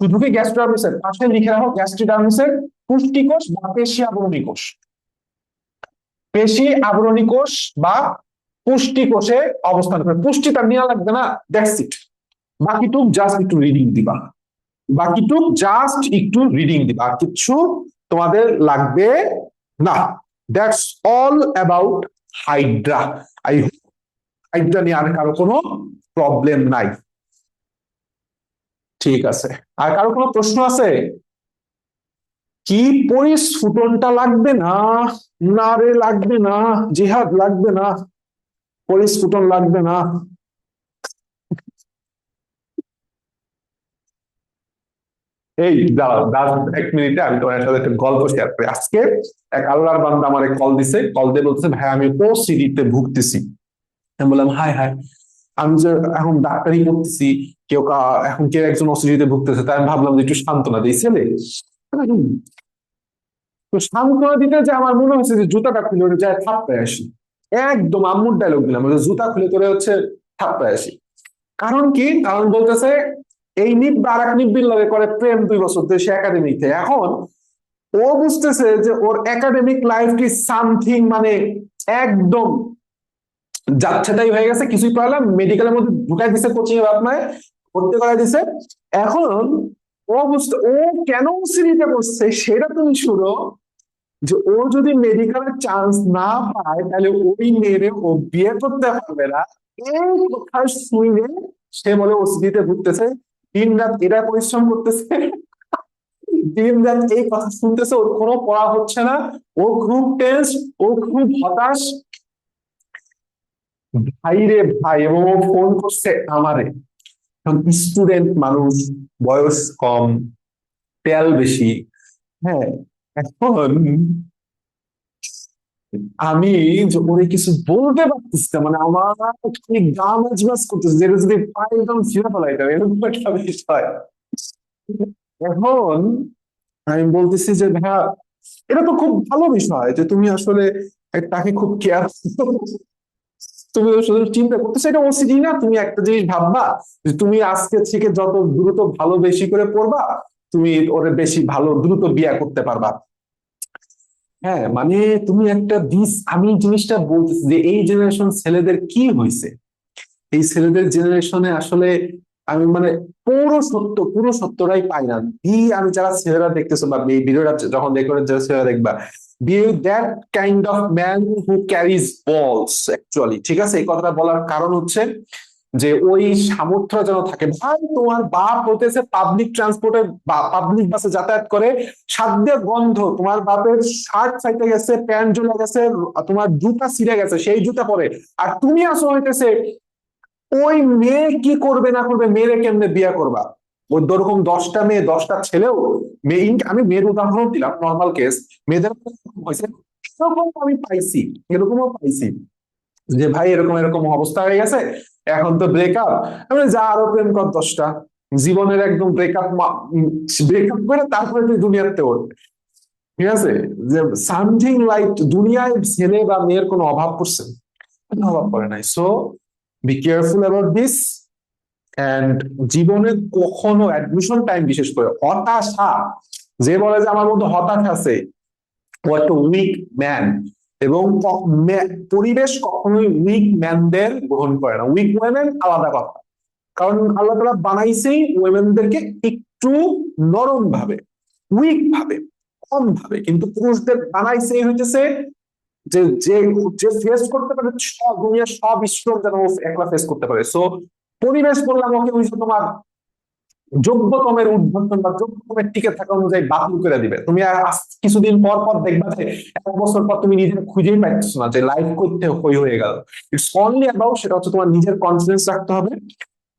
শুধু কি গ্যাস্ট্রোডার্মিসের? পাশে লিখে রাখো গ্যাস্ট্রোডার্মিসের পুষ্টিকোষ বা পেশি আবরণী কোষ। পেশি আবরণী কোষ বা পুষ্টি কোষে অবস্থান করে। পুষ্টি তার নেওয়া লাগবে না, দ্যাটস ইট। বাকিটুক জাস্ট একটু রিডিং দিবা, বাকিটুক জাস্ট একটু রিডিং দিবা, আর কিচ্ছু তোমাদের লাগবে না। That's all about Hydra. I hope Hydra নিয়ে আর কারো কোনো প্রবলেম নাই। ঠিক আছে, আর কারো কোনো প্রশ্ন আছে কি? পরিস্ফুটনটা লাগবে না? না রে, লাগবে না। জিহাদ লাগবে না, পরিস্ফুটন লাগবে না। এই দাঁড়াও, 1 মিনিটে আমি তোমার সাথে একটা গল্প শেয়ার করি। আজকে এক আল্লাহর বান্দা আমারে কল দিছে, কল দিয়ে বলতেছে, ভাই আমি ওসিডিতে ভুগতেছি। আমি বললাম হাই হাই, আমি যে এখন ডাক্তারি করতেছি, এখন কেউ একজন ওসিডিতে ভুগতেছে, তাই আমি ভাবলাম যে একটু সান্ত্বনা দিই ছেলে। তো সান্ত্বনা দিতে যে আমার মনে হচ্ছে যে জুতাটা খুলে ওটা যায় থাপ্পায় আসি। একদম আম্মুর ডায়লগ দিলাম, জুতা খুলে তোরে হচ্ছে থাপ্পায় আসি। কারণ কি? কারণ বলতেছে এই নিব্বা আর এক নিব্বির লগে করে প্রেম 2 বছর ধরে, সে একাডেমিতে। এখন ও বুঝতেছে যে ওর একাডেমিক লাইফটি সামথিং, মানে একদম যাচ্ছে তাই হয়ে গেছে। কিছুই পারলাম, মেডিকেলের মধ্যে ঢুকাই দিছে, কোচিং এর আপনায় ভর্তি করাই দিছে। এখন ও কেন সিরিজে বসছে সেটা তুমি শুনো, যে ও যদি মেডিকেলের চান্স না পায়, তাহলে ওই মেয়েরে ও বিয়ে করতে পারবে না। এই কথা শুনে সে বলে ওসিডিতে ভুগতেছে। দিন রাত এরা পরিশ্রম করতেছে, দিন রাত এই কথা শুনতেছে, ওর কোনো পড়া হচ্ছে না, ও খুব টেন্স, ও খুব হতাশ। ভাই রে ভাই, এবং ও ফোন করছে আমারে। স্টুডেন্ট মানুষ, বয়স কম, তেল বেশি। হ্যাঁ, এখন আমি যে ওরে কিছু বলতে পারতেছি না, মানে আমার খালি গা ম্যাজম্যাজ করতেছে, যেটা যদি পাই একদম ছিঁড়ে ফেলাইতাম, এরকম একটা বিষয়। এখন আমি বলতেছি যে ভাইয়া, এটা তো খুব ভালো বিষয় যে তুমি আসলে তাকে খুব কেয়ার, তুমি শুধু চিন্তা করতেছো, এটা ওসিডি না? তুমি একটা জিনিস ভাববা যে তুমি আজকে থেকে যত দ্রুত ভালো বেশি করে পড়বা, তুমি ওরে বেশি ভালো দ্রুত বিয়ে করতে পারবা। হ্যাঁ, মানে তুমি একটা আমি জিনিসটা বলতেছি যে এই জেনারেশন ছেলেদের কি হয়েছে, এই ছেলেদের জেনারেশনে আসলে আমি মানে পুরো সত্যটাই পাই না। আমি যারা ছেলেরা দেখতেছো বা এই ভিডিওটা যখন দেখবে, যারা ছেলেরা দেখবা, be that kind of man who carries balls actually. ঠিক আছে, এই কথাটা বলার কারণ হচ্ছে যে ওই সামর্থ্য যেন থাকে। ভাই, তোমার বাপ হতেছে পাবলিক ট্রান্সপোর্টে বা পাবলিক বাসে যাতায়াত করে, সাধ্যে গন্ধ, তোমার বাপের শার্ট ফাইটে গেছে, প্যান্ট জ্বলে গেছে, তোমার জুতা ছিঁড়ে গেছে, সেই জুতা পরে, আর তুমি আসো হইতেছে ওই মেয়ে কি করবে না করবে, মেয়েরে কেমনে বিয়ে করবা। ওই ওরকম 10টা মেয়ে 10টা ছেলেও মেয়ে, আমি মেয়ের উদাহরণ দিলাম, নর্মাল কেস, মেয়েদের হয়েছে, এরকম আমি পাইছি, এরকমও পাইছি যে ভাই এরকম এরকম অবস্থা হয়ে গেছে, এখন তো ব্রেকআপ। আমি যা আরো প্রেম কর 10টা, জীবনের একদম ব্রেকআপ করে তারপরে তুই দুনিয়াতে ওর। ঠিক আছে, যে সামথিং লাইক দুনিয়ায় ছেলে বা মেয়ের কোনো অভাব পড়ছে? কোনো অভাব পড়ে নাই। So be careful about this. And জীবনে কখনো অ্যাডমিশন টাইম, বিশেষ করে হতাশা, যে বলে যে আমার মধ্যে হতাশা আছে, ও একটা উইক ম্যান। এবং পরিবেশ কখনোই উইক ম্যানদের গ্রহণ করে না। উইক ওয়েমেন আলাদা কথা, কারণ আল্লাহ তাআলা বানাইছেই ওয়েমেনদেরকে একটু নরম ভাবে, উইক ভাবে, কম ভাবে, কিন্তু পুরুষদের বানাইছেই হইতেছে যে যে যে ফেস করতে পারে সব দুনিয়ার সব স্ট্রোক যেন ও একলা ফেস করতে পারে। সো পরিবেশ বললাম ওকে ওই যে তোমার যোগ্যতমের উদ্বোধন বা যোগ্যতমের টিকে থাকা অনুযায়ী বাতিল করে দিবে। তুমি আর কিছুদিন পর পর দেখবা যে 1 বছর পর তুমি নিজেকে খুঁজেই পাচ্ছ না, যে লাইফ করতে হয়ে গেল। ইটস অনলি অ্যাবাউট, সেটা হচ্ছে তোমার নিজের কনফিডেন্স রাখতে হবে।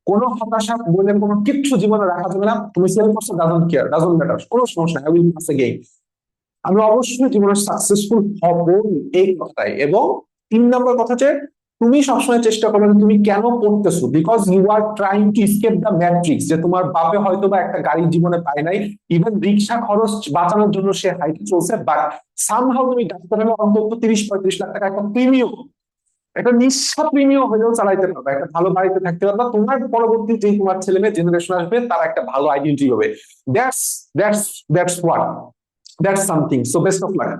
কোনো হতাশা বলে কোনো কিচ্ছু জীবনে রাখা যাবে না। তুমি সেলফ করছো, ডাজন্ট কেয়ার, ডাজন্ট ম্যাটার, কোনো সমস্যা নাই, আই উইল পাস এগেইন। আমি অবশ্যই জীবনে সাকসেসফুল হব, এই কথাটাই। এবং 3 নম্বর কথা যে তুমি সবসময় চেষ্টা করবে যে তুমি কেন পড়তেছো, because you are trying to escape the matrix. যে তোমার বাপে হয়তো বা একটা গাড়ি জীবনে পায় নাই, ইভেন রিক্সা খরচ বাঁচানোর জন্য সে হাইটে চলছে, বাট সামহাও তুমি ডাক্তারের অন্তত 30-35 লাখ টাকা একটা প্রিমিয়াম, একটা নিঃস্ব প্রিমিয়াম হলেও চালাইতে পারবে, একটা ভালো বাড়িতে থাকতে পারবে, তোমার পরবর্তী যে তোমার ছেলে মেয়ে জেনারেশন আসবে তার একটা ভালো আইডেন্টিটি হবে। That's that's that's what, that's something. So best of luck.